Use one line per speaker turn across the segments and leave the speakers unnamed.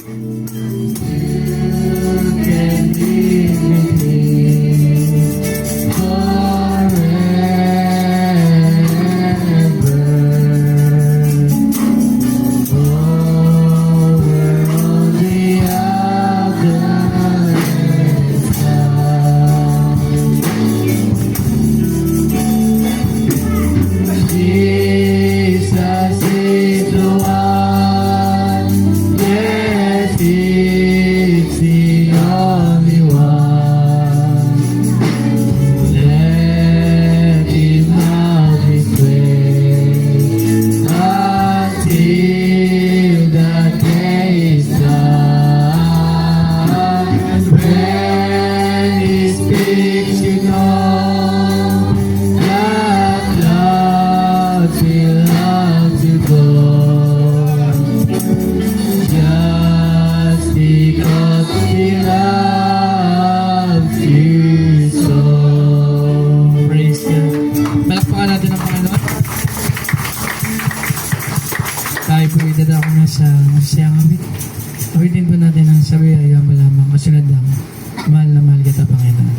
can be with me Jesus is the one, yes, He's the only one. Let Him have His way until the day is done. When He speaks, you know that clouds will have to go, just because He loves you so. Praise God. Palakpakan natin ang Panginoon. Tayo po idadako na sa masasayang awit. Awitin po natin ang sabi ayaw mo lamang kasunod lang. Mahal na mahal kita, Panginoon.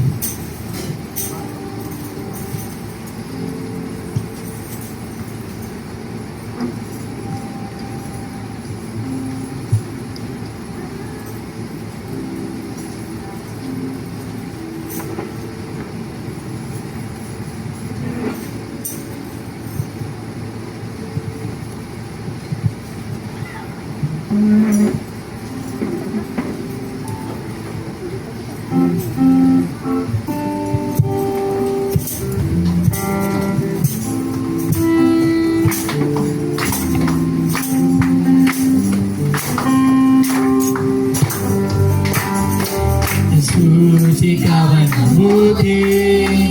Jesus, ikaw ay mabuti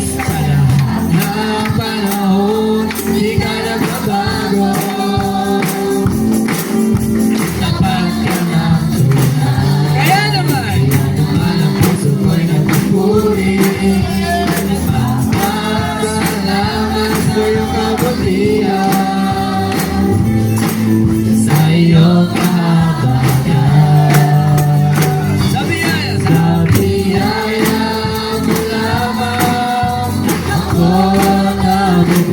sa lahat ng panahon, di ka nagbabago. Tapat ka ng tunay, kaya naman ang puso ko'y nagpupuri. Nagpapasalamat sa iyong kabutihan, sa iyong kahabagan. Ako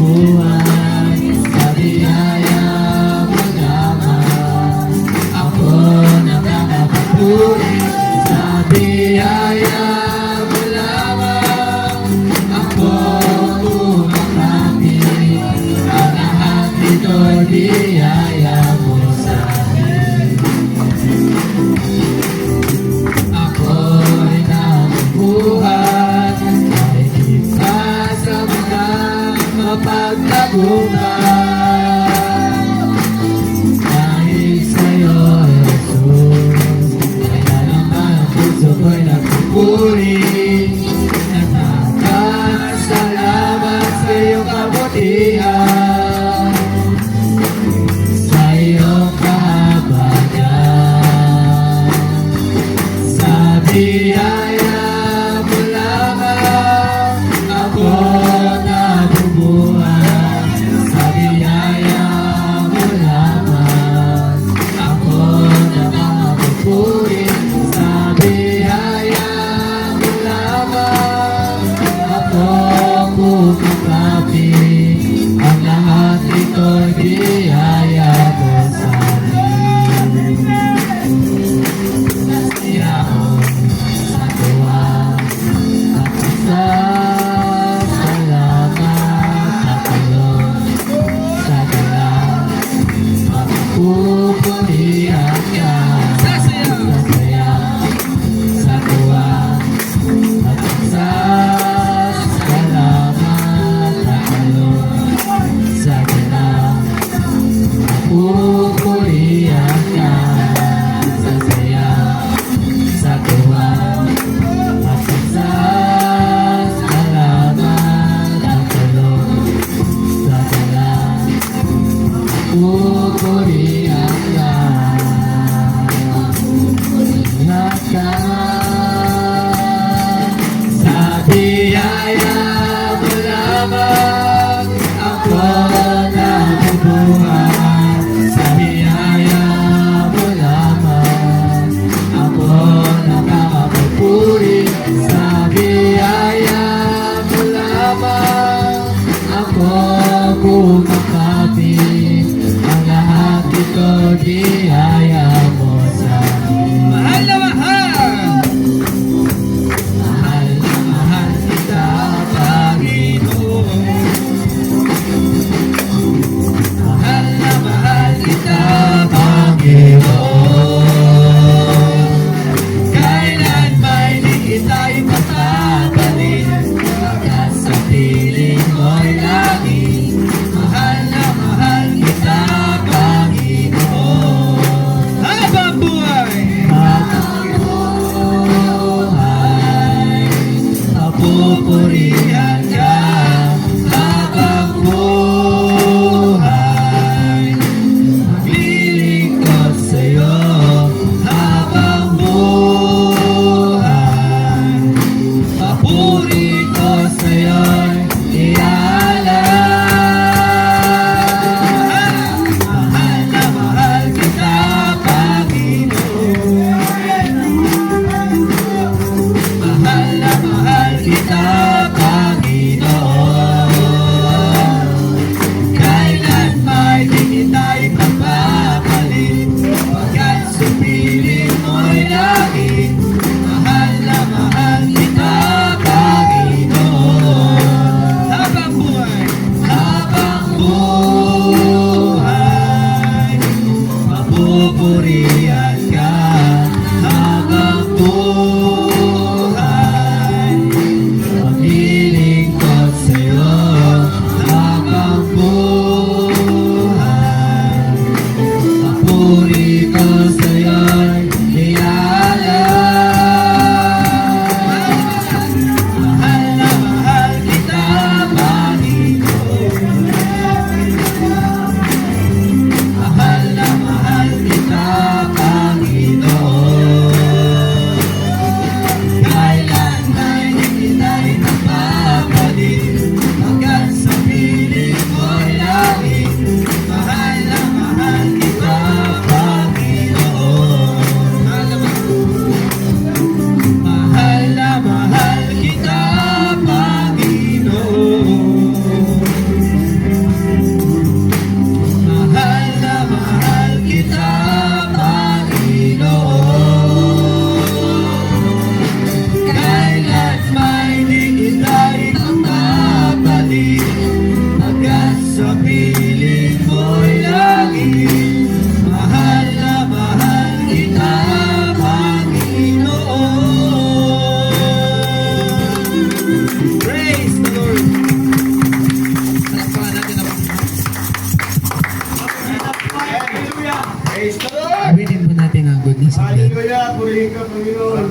God.
Hallelujah, purihin ka, Panginoon.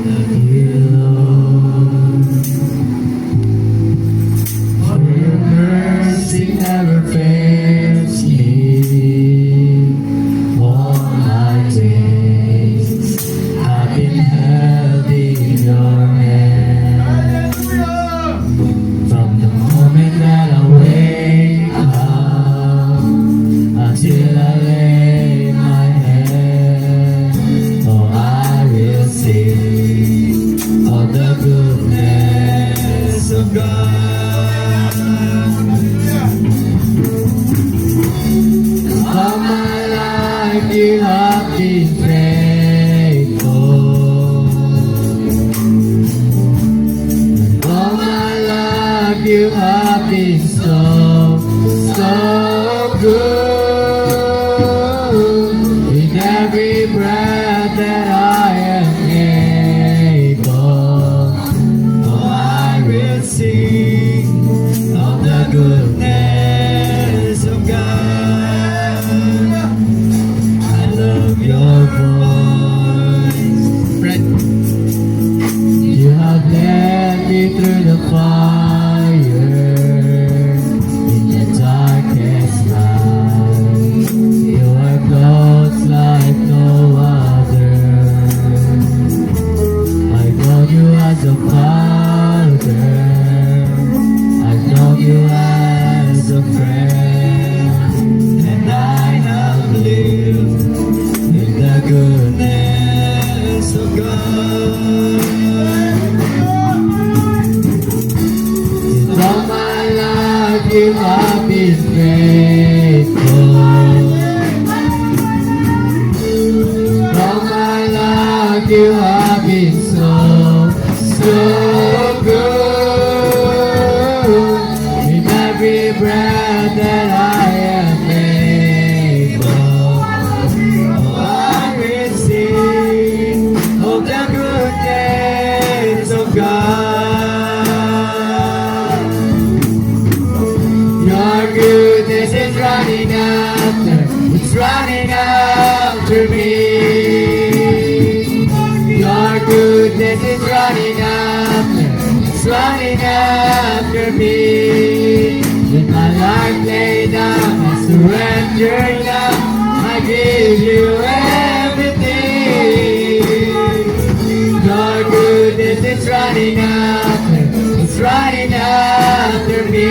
Love you, Lord. For your mercy never fails me. All my days I've been held in your hand.
Hallelujah!
From the moment that I wake up until I lay my head, oh, I will sing of the goodness of God. All my life you have been faithful. All my life you have been so, so good. In every breath that I am able, oh, I will sing of the goodness of God. I love your voice. Fred. You have led me through the fire in the darkest night. You are close like no other. I know you as a father. I know you as a friend. And I have lived in the goodness of God. All my life you have been faithful. All my life you have been so, so good. In every breath that I am able, oh, I will sing of the goodness of God. Your goodness is running after, it's running after me. Your goodness is running after, it's running after me. With my life laid down, I surrender now, I give you everything. Your goodness is running after, it's running after me.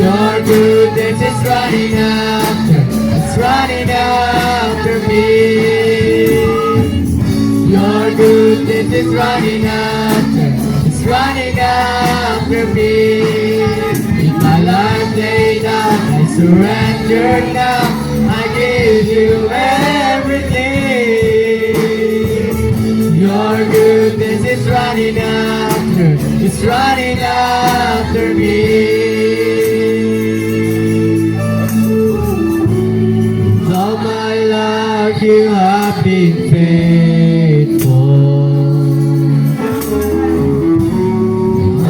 Your goodness is running after, it's running after me. Your goodness is running after, it's running after me. In my life laid down, I surrender now, I give you everything. Your goodness is running after, it's running after me. All my life you have been faithful.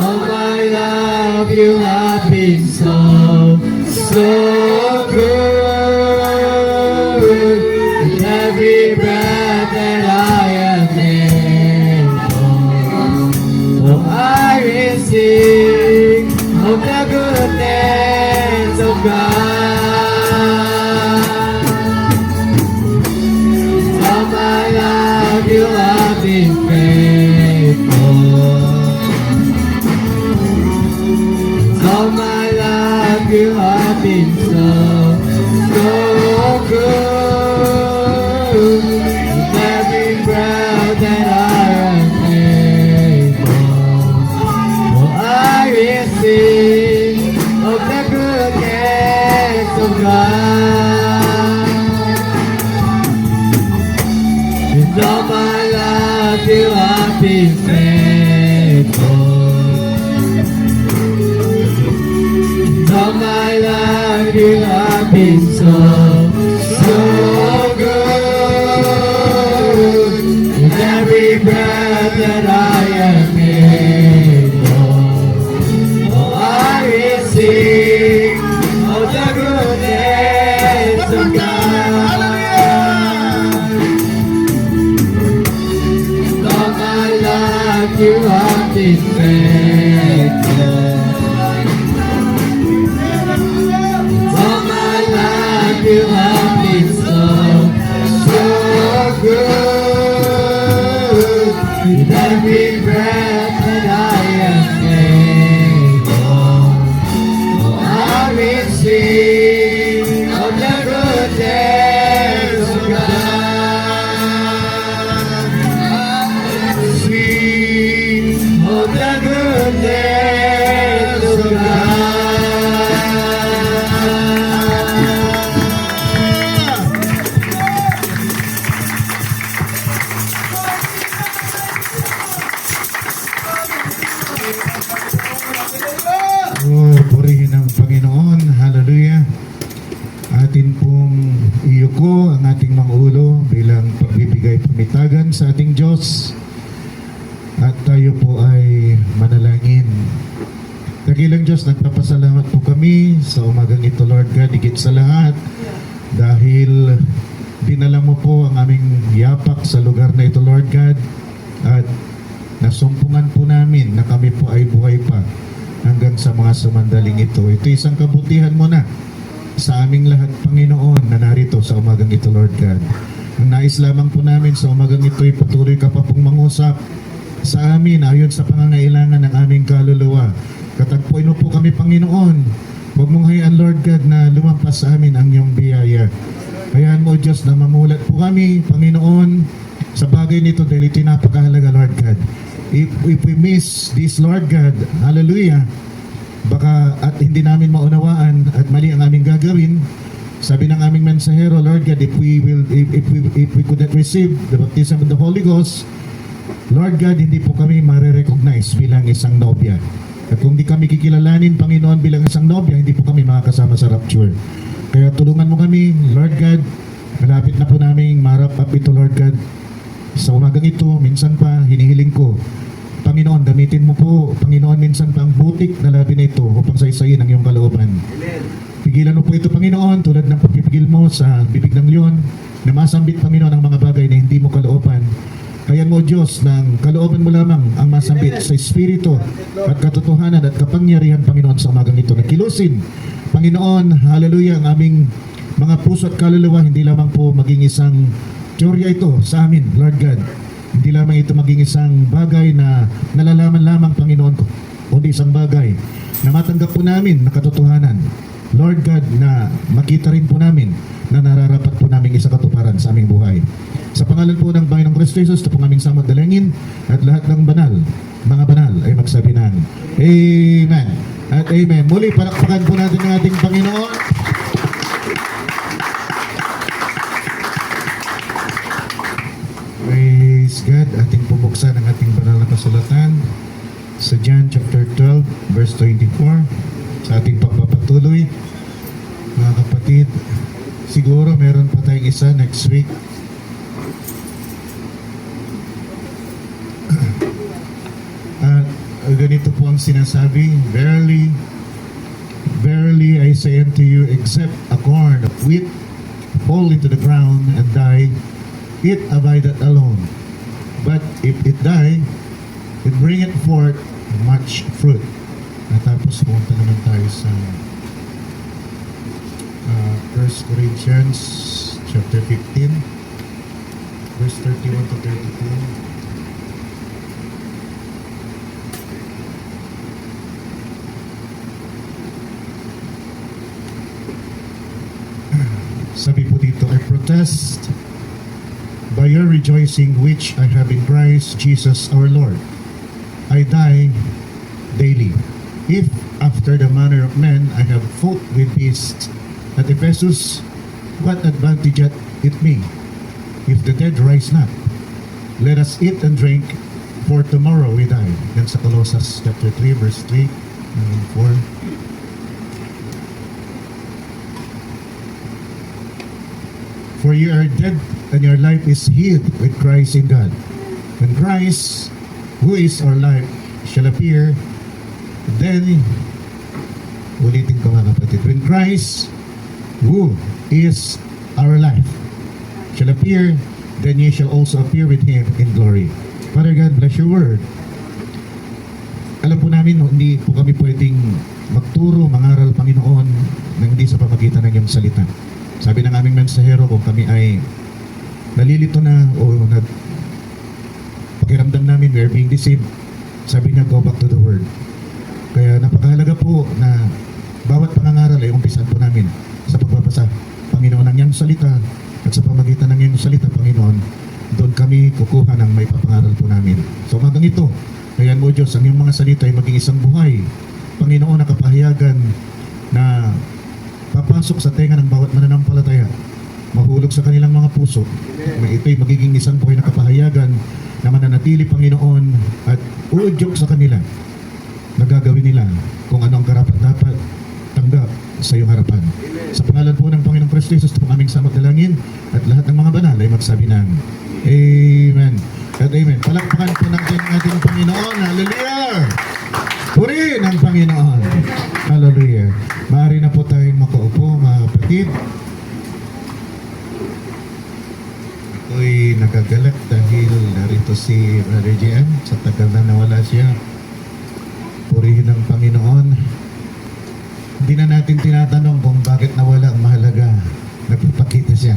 All my life you have been so, so good. With every breath that I am able, oh, I will sing of the goodness of God. All my life you have been faithful. All my life you have been so, so good. With every breath that I am able, oh, I will sing of the goodness of God. With all my life you have been faithful. you have been so, so good. In every breath that I am able, oh, I will sing of the goodness of God. All my life you have been faithful. All my life you have been so, so good. With every breath that I am able, oh, I will sing of the goodness of God. I will sing of the goodness of God.
Oh, purihin ang Panginoon. Hallelujah. Atin pong iyuko ang ating mga ulo bilang pagbibigay pamitagan sa ating Diyos. At tayo po ay manalangin. Dakilang Diyos, nagpapasalamat po kami sa umagang ito, Lord God, higit sa lahat. Dahil dinala mo po ang aming yapak sa lugar na ito, Lord God. At nasumpungan po namin na kami po ay buhay pa hanggang sa mga sumandaling ito. Ito isang kabutihan mo na sa aming lahat, Panginoon, na narito sa umagang ito, Lord God. Ang nais lamang po namin sa umagang ito ay patuloy ka pa pong mangusap sa amin ayon sa pangangailangan ng aming kaluluwa. Katagpuin mo po kami, Panginoon. Huwag mong hayaan, Lord God, na lumampas sa amin ang iyong biyaya. Hayaan mo, Diyos, na mamulat po kami, Panginoon, sa bagay nito dahil ito'y napakahalaga, Lord God. If we miss this, Lord God, hallelujah, baka at hindi namin maunawaan at mali ang aming gagawin. Sabi ng aming mensahero, Lord God, if we could not receive the baptism of the Holy Ghost, Lord God, hindi po kami marirecognize bilang isang nobya. At kung di kami kikilalanin, Panginoon, bilang isang nobya, hindi po kami makakasama sa rapture. Kaya tulungan mo kami, Lord God. Malapit na po namin ma-wrap up ito, Lord God. Sa umagang ito, minsan pa, hinihiling ko, Panginoon, gamitin mo po, Panginoon, minsan pa ang butik na labi na ito upang saysayin ang iyong kalooban. Pigilan mo po ito, Panginoon, tulad ng pagpipigil mo sa bibig ng leon, na masambit, Panginoon, ang mga bagay na hindi mo kalooban. Kaya mo, Diyos, ng kalooban mo lamang ang masambit sa espiritu at katotohanan at kapangyarihan, Panginoon, sa umagang ito. Nagkilusin, Panginoon, hallelujah, ang aming mga puso at kaluluwa, hindi lamang po maging isang teorya ito sa amin, Lord God. Hindi lamang ito maging isang bagay na nalalaman lamang, Panginoon ko, kundi isang bagay na matanggap po namin na katotohanan, Lord God, na makita rin po namin na nararapat po namin isa katuparan sa aming buhay. Sa pangalan po ng Panginoong Kristo Jesus, ito pong aming samot dalangin at lahat ng banal, mga banal ay magsabi ng Amen at Amen. Muli, palakpakan po natin ang ating Panginoon. Praise God. Ating pumuksan ang ating banal na kasulatan sa John chapter 12 verse 24 sa ating pagpapatuloy. Mga kapatid, siguro meron pa tayong isa next week. At ganito po ang sinasabi, Verily, verily I say unto you, except a corn of wheat fall into the ground and die, it abideth alone. But if it die, it bringeth forth much fruit. At tapos pumunta naman tayo sa 1 Corinthians chapter 15 verse 31 to 32. Sabi po dito, I protest by your rejoicing which I have in Christ Jesus our Lord. I die daily. If after the manner of men I have fought with beasts at Ephesus, what advantageth it me? If the dead rise not, let us eat and drink, for tomorrow we die. Yan sa Colossians chapter 3 verse 3 and 4. For you are dead, and your life is hid with Christ in God. When Christ, who is our life, shall appear, then, ulitin ko mga kapatid, when Christ, who is our life, shall appear, then ye shall also appear with Him in glory. Father God, bless your word. Alam po namin, hindi po kami pwedeng magturo, mangaral, Panginoon, na hindi sa pamagitan ng iyong salita. Sabi ng aming mensahero, kung kami ay nalilito na o pakiramdam namin we are being deceived, sabi niya, go back to the word. Kaya napakahalaga po na bawat pangangaral ay umpisan po namin sa pagbabasa, Panginoon, ng iyong salita, at sa pamagitan ng iyong salita, Panginoon, doon kami kukuha ng may papangaral po namin. So hanggang ito, kaya mo Diyos, ang iyong mga salita ay maging isang buhay, Panginoon, na kapahayagan na papasok sa tenga ng bawat mananampalataya, mahulog sa kanilang mga puso. Ito'y magiging isang buhay na kapahayagan na mananatili, Panginoon, at uudyok sa kanila na gagawin nila kung ano ang karapat-dapat tanggap sa iyong harapan. Sa pangalan po ng Panginoong Kristo Jesus, ito po aming samot dalangin, at lahat ng mga banal ay magsabi ng Amen at Amen. Palakpakan po natin ang ating Panginoon. Hallelujah! Purihin ang Panginoon. Hallelujah. Maaari na po tayong makaupo, mga kapatid. Ako'y nagagalak dahil narito si Brother Gian. Sa tagal na nawala siya. Purihin ang Panginoon. Hindi na natin tinatanong kung bakit nawala. Ang mahalaga, nagpapakita siya.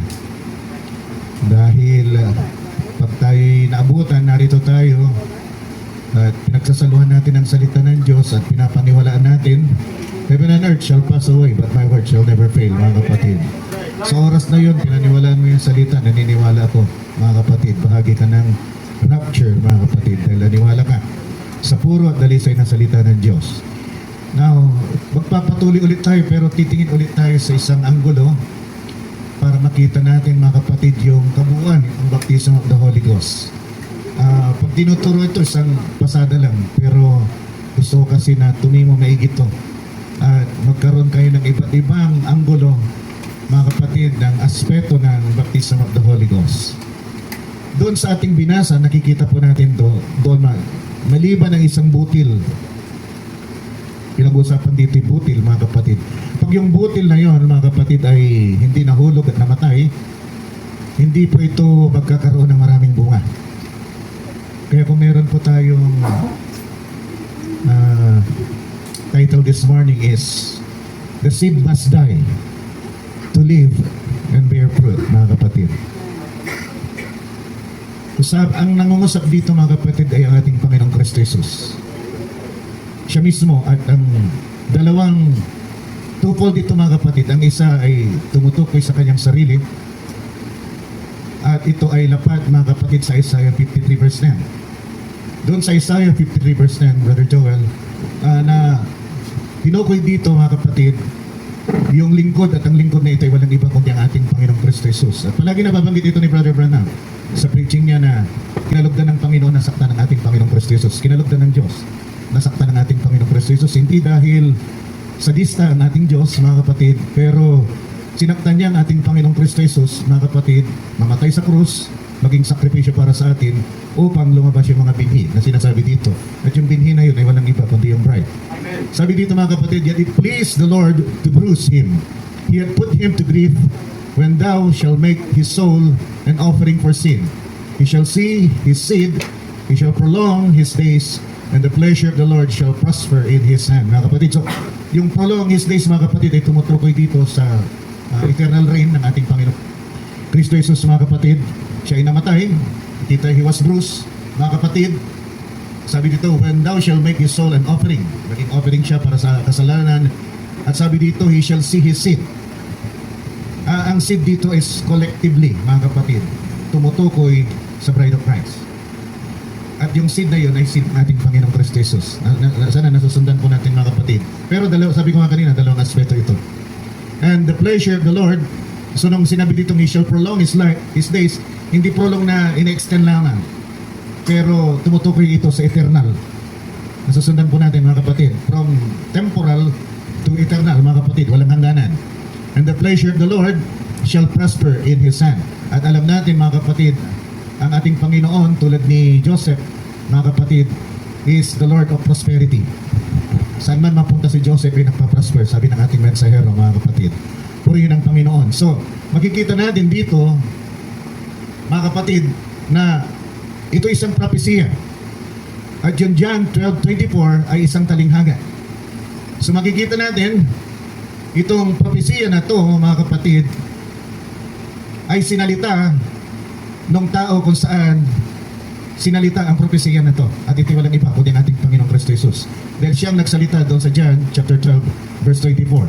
Dahil pag tayo'y naabutan, narito tayo at pinagsasaluhan natin ang salita ng Diyos at pinapaniwalaan natin, heaven and earth shall pass away, but my word shall never fail, mga kapatid. Sa oras na yun, pinaniwalaan mo yung salita, naniniwala ako, mga kapatid. Bahagi ka ng rapture, mga kapatid, dahil naniwala ka sa puro at dalisay na salita ng Diyos. Now, magpapatuloy ulit tayo, pero titingin ulit tayo sa isang anggulo para makita natin, mga kapatid, yung kabuuan ng baptism of the Holy Ghost. Pag tinuturo ito, isang pasada lang, pero gusto ko kasi na tumimo maigit to at magkaroon kayo ng iba't ibang anggulo, mga kapatid, ng aspeto ng baptism of the Holy Ghost. Doon sa ating binasa, nakikita po natin doon maliban ng isang butil. Pinag-usapan dito yung butil, mga kapatid. Pag yung butil na yon, mga kapatid, ay hindi nahulog at namatay, hindi po ito magkakaroon ng maraming bunga. Kaya kung meron po tayong title this morning is The Seed Must Die to Live and Bear Fruit, mga kapatid. Ang nangungusap dito, mga kapatid, ay ang ating Panginoong Kristo Jesus. Siya mismo, at ang dalawang tupol dito, mga kapatid, ang isa ay tumutukoy sa kanyang sarili at ito ay lapat, mga kapatid, sa Isaiah 53 verse 10. Doon sa Isaiah 53 verse 10, Brother Joel, na tinukoy dito, mga kapatid, yung lingkod, at ang lingkod na ito ay walang iba kundi ang ating Panginoong Kristo Jesus. At palagi nababanggit ito ni Brother Branham sa preaching niya na kinalugdan ng Panginoon, nasaktan ng ating Panginoong Kristo Jesus. Kinalugdan ng Diyos, nasaktan ng ating Panginoong Kristo Jesus. Hindi dahil sadista ang ating Diyos, mga kapatid, pero sinaktan niya ang ating Panginoong Kristo Jesus, mga kapatid, mamatay sa krus, maging sakripisyo para sa atin upang lumabas yung mga binhi na sinasabi dito. At yung binhi na yun ay walang iba kundi yung bride. Amen. Sabi dito, mga kapatid, yet it pleased the Lord to bruise him. He had put him to grief when thou shalt make his soul an offering for sin. He shall see his seed, he shall prolong his days, and the pleasure of the Lord shall prosper in his hand. Mga kapatid, so yung prolong his days, mga kapatid, ay tumutukoy dito sa eternal reign ng ating Panginoon Kristo Jesus, mga kapatid. Siya ay namatay. Kita, he was bruised, mga kapatid. Sabi dito, when thou shall make his soul an offering. Naging offering siya para sa kasalanan. At sabi dito, he shall see his seed. Ang seed dito is collectively, mga kapatid, tumutukoy sa bride of Christ. At yung seed na yun ay seed nating Panginoong Kristo Jesus. Sana nasusundan po natin, mga kapatid. Pero sabi ko nga kanina, dalawang aspeto ito. And the pleasure of the Lord, so nung sinabi dito, he shall prolong his life, his days, hindi prolong na in-extend lang, pero tumutukoy ito sa eternal. Nasusundan po natin, mga kapatid, from temporal to eternal, mga kapatid, walang hangganan. And the pleasure of the Lord shall prosper in his hand. At alam natin mga kapatid, ang ating Panginoon tulad ni Joseph, mga kapatid, is the Lord of prosperity. Saan man mapunta si Joseph ay nagpa-prosper, sabi ng ating mensahero mga kapatid. Purihin ang Panginoon. So, makikita natin dito, mga kapatid, na ito isang propesya. At yung John 12:24 ay isang talinghaga. So makikita natin, itong propesya na to, mga kapatid, ay sinalita ng tao kung saan sinalita ang propesya na to. At ito walang iba kundi ang ating Panginoong Kristo Jesus. Dahil siyang nagsalita doon sa John chapter 12 verse 24.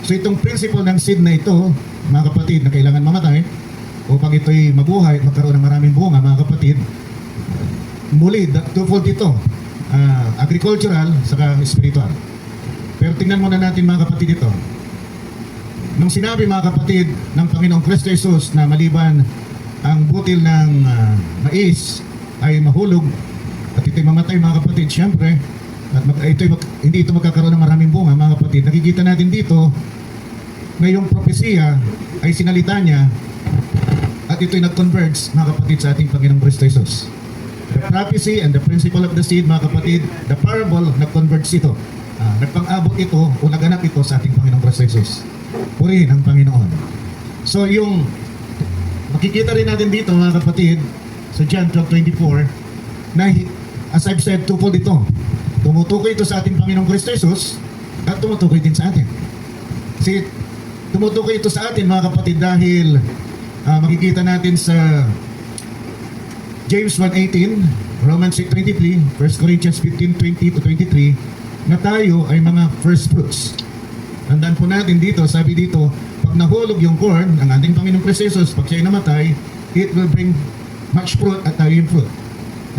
So itong principle ng seed na ito, mga kapatid, na kailangan mamatay upang ito'y mabuhay, magkaroon ng maraming bunga, mga kapatid. Muli, twofold ito, agricultural saka spiritual. Pero tingnan muna natin mga kapatid ito. Nung sinabi mga kapatid ng Panginoong Kristo Jesus na maliban ang butil ng mais ay mahulog at ito'y mamatay mga kapatid, syempre, at hindi ito magkakaroon ng maraming bunga mga kapatid. Nakikita natin dito na yung propesya ay sinalita niya at ito'y nag-converge mga kapatid sa ating Panginoong Kristo Jesus. The prophecy and the principle of the seed mga kapatid, the parable, nag-converge ito. Nagpang-abot ito o naganap ito sa ating Panginoong Kristo Jesus. Purihin ang Panginoon. So yung makikita rin natin dito mga kapatid sa John 12:24 na as I've said, twofold ito. Tumutukoy ito sa ating Panginoong Kristo Jesus at tumutukoy din sa atin. Kasi tumutukoy ito sa atin mga kapatid dahil makikita natin sa James 1:18, Romans 6:23, 1 Corinthians 15:20-23 na tayo ay mga first fruits. Tandaan po natin dito, sabi dito, pag nahulog yung corn, ang ating Panginoong Kristo Jesus, pag siya'y namatay, it will bring much fruit at tayo yung fruit.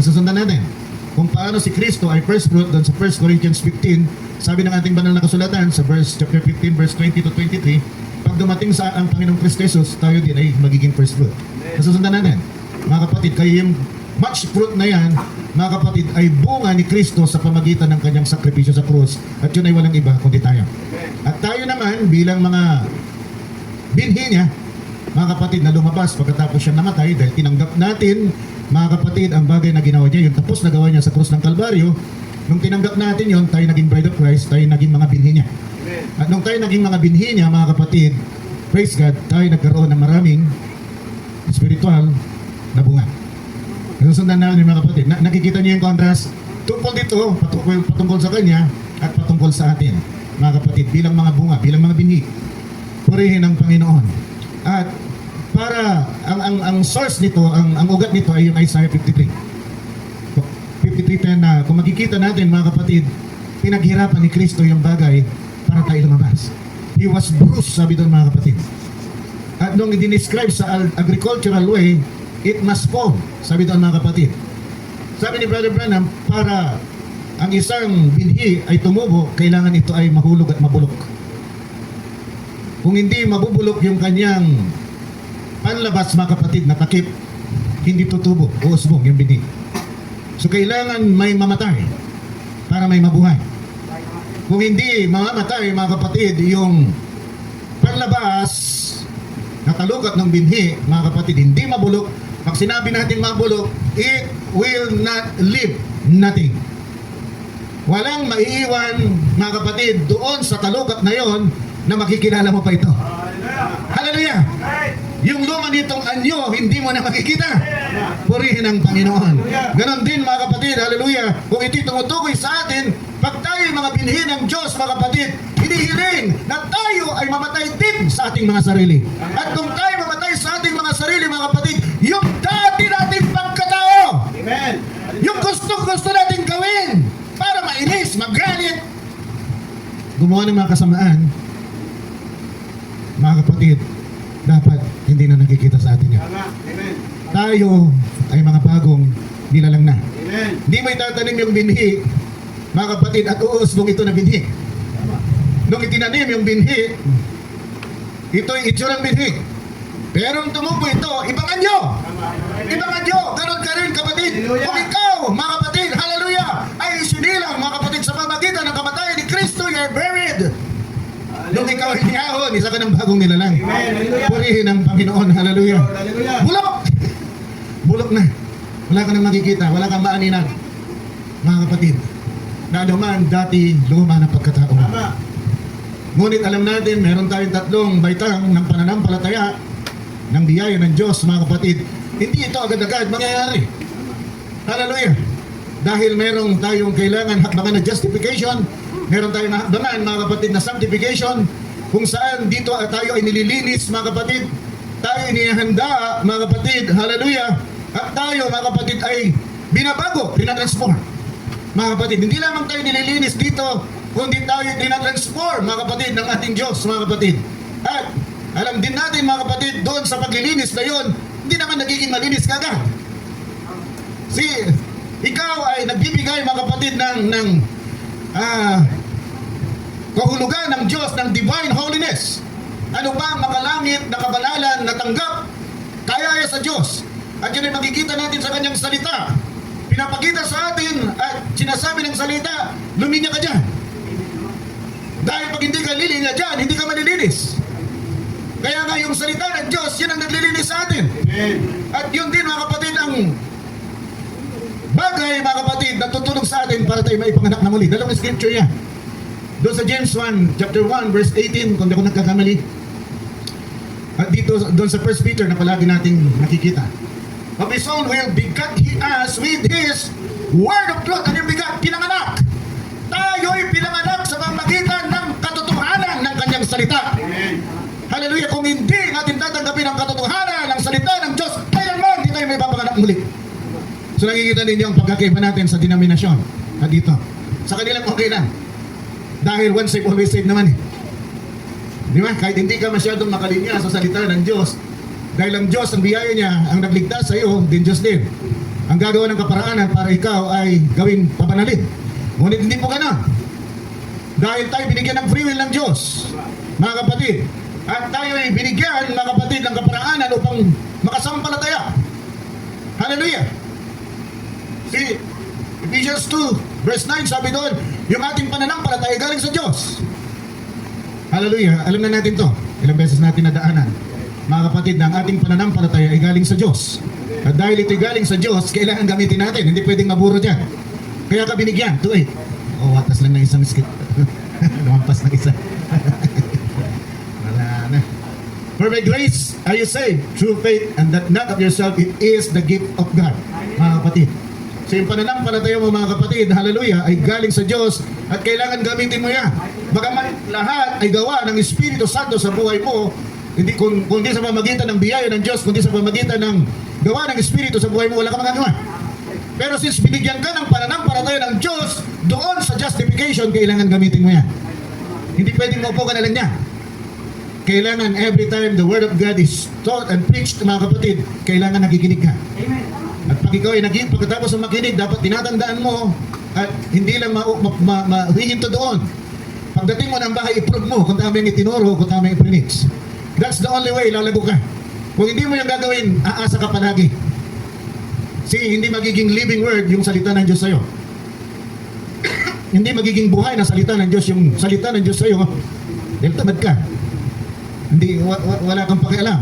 Nasusundan natin kung paano si Kristo ay first fruit doon sa 1 Corinthians 15, sabi ng ating banal na kasulatan sa chapter 15 verse 20-23, pag dumating sa ang Panginoong Kristo Jesus, tayo din ay magiging first fruit. Nasusundan natin, mga kapatid, kayo yung much fruit na yan, mga kapatid, ay bunga ni Kristo sa pamagitan ng kanyang sakripisyo sa krus, at yun ay walang iba kundi tayo. At tayo naman bilang mga binhi niya, mga kapatid, na lumabas pagkatapos siya namatay dahil tinanggap natin mga kapatid ang bagay na ginawa niya, yung tapos na gawa niya sa krus ng Kalbaryo. Nung tinanggap natin yon, tayo naging bride of Christ, tayo naging mga binhi niya. At nung tayo naging mga binhi niya mga kapatid, praise God, tayo nagkaroon ng maraming spiritual na bunga. Nasusundan namin mga kapatid. Nakikita niyo yung contrast? Tungkol dito, patungkol sa kanya at patungkol sa atin mga kapatid, bilang mga bunga, bilang mga binhi. Purihin ang Panginoon. At para ang source nito, ang ugat nito ay yung Isaiah 53 na kung makikita natin mga kapatid, pinaghirapan ni Kristo yung bagay para tayo lumabas. He was bruised, sabi doon mga kapatid. At nung i-describe sa agricultural way, it must fall, sabi doon mga kapatid. Sabi ni Brother Branham, para ang isang binhi ay tumubo, kailangan ito ay mahulog at mabulok. Kung hindi mabubulok yung kanyang panlabas mga kapatid na takip, hindi tutubo o usbong yung binhi. So kailangan may mamatay para may mabuhay. Kung hindi mamamatay mga kapatid yung panlabas na talukat ng binhi mga kapatid, hindi mabulok, pag sinabi natin mabulok, it will not live nothing. Walang maiiwan mga kapatid doon sa talukat na yon na makikilala mo pa ito. Hallelujah! Yung luma nitong anyo, hindi mo na makikita. Purihin ang Panginoon. Ganon din mga kapatid, hallelujah, kung ito'y tumutukoy sa atin, pag tayo mga binhi ng Diyos mga kapatid, hinihiling na tayo ay mamatay din sa ating mga sarili. At kung tayo mamatay sa ating mga sarili mga kapatid, yung dati nating pagkatao,
Amen.
yung gusto nating gawin para mainis, magalit, gumawa ng mga kasamaan, mga kapatid, dapat hindi na nakikita sa atin yan.
Tama. Amen.
Tayo ay mga bagong nilalang na.
Amen.
Hindi mo itatanim yung binhi, mga kapatid, at uusbong ito na binhi. Nung itinanim yung binhi, ito'y itsurang binhi. Pero nung tumubo ito, ibang anyo. Ibang anyo. Ganon ka rin kapatid. Kung ikaw, mga kapatid, hallelujah, ay isinilang mga kapatid sa pamagitan ng kamatayan ni Kristo, you're buried. Nung ikaw ikaw ay niyahon, isa ka ng bagong nilalang.
Amen. Hallelujah.
Purihin ang Panginoon. Hallelujah.
Hallelujah.
Bulok! Bulok na. Wala ka nang makikita. Wala kang maaninan. Mga kapatid, na anuman dati luma ng pagkatao.
Tama.
Ngunit alam natin, meron tayong tatlong baitang ng pananampalataya ng biyaya ng Diyos, mga kapatid. Hindi ito agad-agad mangyayari. Hallelujah. Dahil meron tayong kailangan hakbangan na justification, meron tayong hakbangan, mga kapatid, na sanctification, kung saan dito tayo ay nililinis, mga kapatid. Tayo inihanda, mga kapatid. Hallelujah. At tayo, mga kapatid, ay binabago, pinatransform. Mga kapatid, hindi lamang tayo nililinis dito, kundi tayo tinatransform, mga kapatid, ng ating Diyos, mga kapatid. At alam din natin, mga kapatid, doon sa paglilinis na yun, hindi naman nagiging malinis kagad. Ikaw ay nagbibigay, mga kapatid, ng kahulugan ng Diyos, ng divine holiness. Ano ba ang makalangit na kabalalan na tanggap? Kaya sa Diyos. At yun ay makikita natin sa kanyang salita. Pinapakita sa atin at sinasabi ng salita, luminya ka dyan. Dahil pag hindi ka lilinya dyan, hindi ka malilinis. Kaya nga yung salita ng Diyos, yun ang naglilinis sa atin.
Amen.
At yun din, mga kapatid, ang bagay, mga kapatid, na tutulong sa atin para tayo maipanganak na muli. Dalawang scripture yan. Doon sa James 1, chapter 1, verse 18, kung di ako nagkakamali. At dito, doon sa 1 Peter na palagi nating nakikita. Of His own will begat He us with His word of truth. Ano yung bigat? Pinanganak. Tayo'y pinanganak sa pamagitan ng katotohanan ng kanyang salita.
Amen.
Hallelujah. Kung hindi natin tatanggapin ang katotohanan ng salita ng Diyos, kailanman hindi tayo may papanganak muli. So nakikita ninyo ang pagkakaiba natin sa denominasyon na dito. Sa kanilang okay lang. Dahil once saved, always saved naman eh. Di ba? Kahit hindi ka masyadong makalinya sa salita ng Diyos, dahil ang Diyos, ang biyaya niya, ang nagligtas sa iyo, din Diyos din. Ang gagawa ng kaparaanan para ikaw ay gawing papanalin. Ngunit hindi po gano'n. Dahil tayo binigyan ng free will ng Diyos, mga kapatid. At tayo ay binigyan, mga kapatid, ng kaparaanan upang makasampalataya. Hallelujah! See, Ephesians 2, verse 9, sabi doon, yung ating pananampalataya galing sa Diyos. Hallelujah! Alam na natin to. Ilang beses natin nadaanan. Mga kapatid, na ang ating pananampalataya ay galing sa Diyos. At dahil ito'y galing sa Diyos, kailangan gamitin natin. Hindi pwedeng maburo dyan. Kaya ka binigyan. 2-8. Watas lang ng isang skit. Lumampas ng isa. Wala na. For by grace are you saved through faith, and that not of yourself, it is the gift of God. Mga kapatid. So yung pananampalataya mo, mga kapatid, hallelujah, ay galing sa Diyos at kailangan gamitin mo yan. Bagaman lahat ay gawa ng Espiritu Santo sa buhay mo, hindi kundi sa pamagitan ng biyaya ng Diyos, kundi sa pamagitan ng gawa ng Espiritu sa buhay mo, wala ka magagawa. Pero since binigyan ka ng pananampalataya ng Diyos, doon sa justification, kailangan gamitin mo yan. Hindi pwedeng maupo ka na lang niya. Kailangan every time the Word of God is taught and preached, mga kapatid, kailangan nakikinig ka. At pag ikaw ay pagkatapos ng makinig, dapat tinatandaan mo at hindi lang mahihinto doon. Pagdating mo ng bahay, i-prove mo kung tama yung itinuro, kung tama yung i-preach. That's the only way, lalago ka. Kung hindi mo yung gagawin, aasa ka palagi. Hindi magiging living word yung salita ng Diyos sa'yo. Hindi magiging buhay na salita ng Diyos yung salita ng Diyos sa'yo. Dahil tamad ka. Hindi, wala kang pakialam.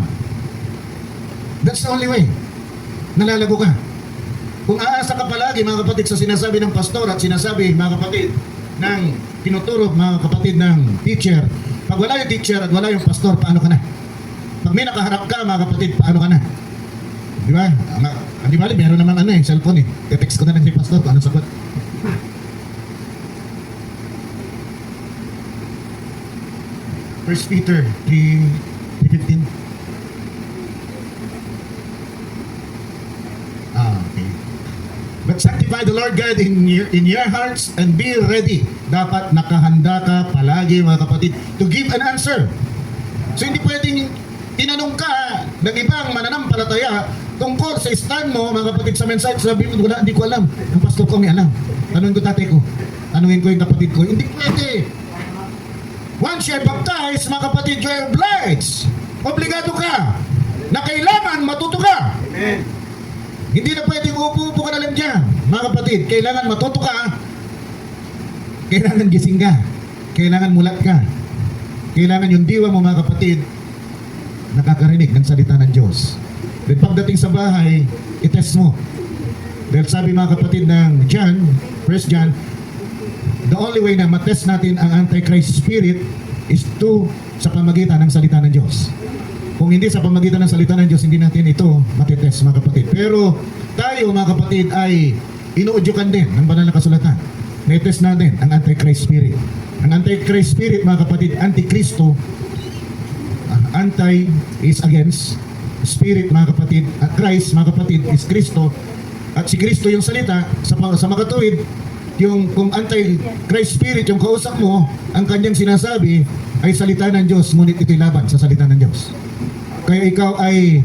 That's the only way. Nalalago ka. Kung aasa ka palagi, mga kapatid, sa sinasabi ng pastor at sinasabi, mga kapatid, ng tinuturo, mga kapatid, ng teacher, pag wala yung teacher at wala yung pastor, paano ka na? Pag may nakaharap ka, mga kapatid, paano ka na? Di ba? Di ba? Meron naman cellphone eh. Text ko na lang si pastor kung anong sagot. First Peter 3:15. Okay. But sanctify the Lord God in your hearts and be ready. Dapat nakahanda ka palagi, mga kapatid, to give an answer. So hindi pwedeng tinanong ka ng ibang mananampalataya tungkol sa stand mo, mga kapatid, sa mensahe, sabi mo, wala, hindi ko alam. Ang pastor ko may alam. Tanungin ko tatay ko. Tanungin ko yung kapatid ko. Hindi pwede. Once you're baptized, mga kapatid, you're obliged. Obligado ka na kailangan matuto ka.
Amen.
Hindi na pwedeng upo-upo ka na lang dyan. Mga kapatid, kailangan matuto ka. Kailangan gising ka. Kailangan mulat ka. kailangan yung diwa mo mga kapatid, nakakarinig ng salita ng Diyos. Then pagdating sa bahay, itest mo. Dahil sabi mga kapatid ng John, 1 John, the only way na matest natin ang Antichrist spirit is sa pamagitan ng salita ng Diyos. Kung hindi sa pamagitan ng salita ng Diyos, hindi natin ito matitest mga kapatid. Pero tayo mga kapatid ay inuudyukan din ng banal na kasulatan. Na-test natin ang Antichrist spirit. Ang Antichrist spirit mga kapatid, Antikristo, anti is against, spirit mga kapatid, at Christ mga kapatid is Kristo, at si Kristo yung salita sa makatuwid, yung kung anti-Christ spirit yung kausap mo, ang kanyang sinasabi ay salita ng Diyos, ngunit ito'y laban sa salita ng Diyos. Kaya ikaw ay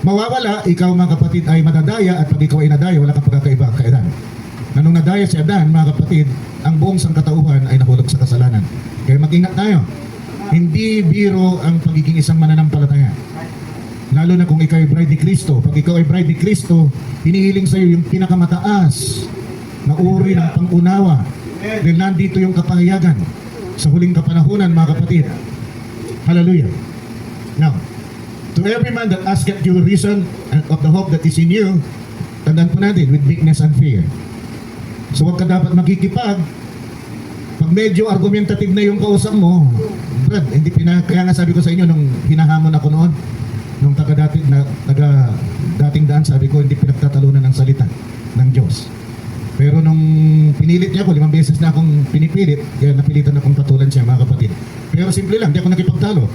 mawawala, ikaw mga kapatid ay madadaya, at pag ikaw ay nadaya, wala kang pagkakaiba kay Adan. Na nung nadaya si Adan, mga kapatid, ang buong sangkatauhan ay nahulog sa kasalanan. Kaya mag-ingat tayo. Hindi biro ang pagiging isang mananampalataya. Lalo na kung ikaw ay bride ni Kristo. Pag ikaw ay bride ni Kristo, hinihiling sa iyo yung pinakamataas na uri ng pangunawa. Dahil nandito yung kapahayagan sa huling kapanahunan, mga kapatid. Hallelujah. Now, to every man that asketh you reason of the hope that is in you, tandaan po natin, with meekness and fear. So huwag ka dapat makikipag. Pag medyo argumentative na yung kausap mo, Brad, kaya nga sabi ko sa inyo, nung hinahamon ako noon, nung dating daan, sabi ko, hindi pinagtatalunan ng salita ng Diyos. Pero nung pinilit niya ako, 5 beses na akong pinipilit, kaya napilitan akong patulan siya, mga kapatid. Pero simple lang, hindi ako nakipagtalo.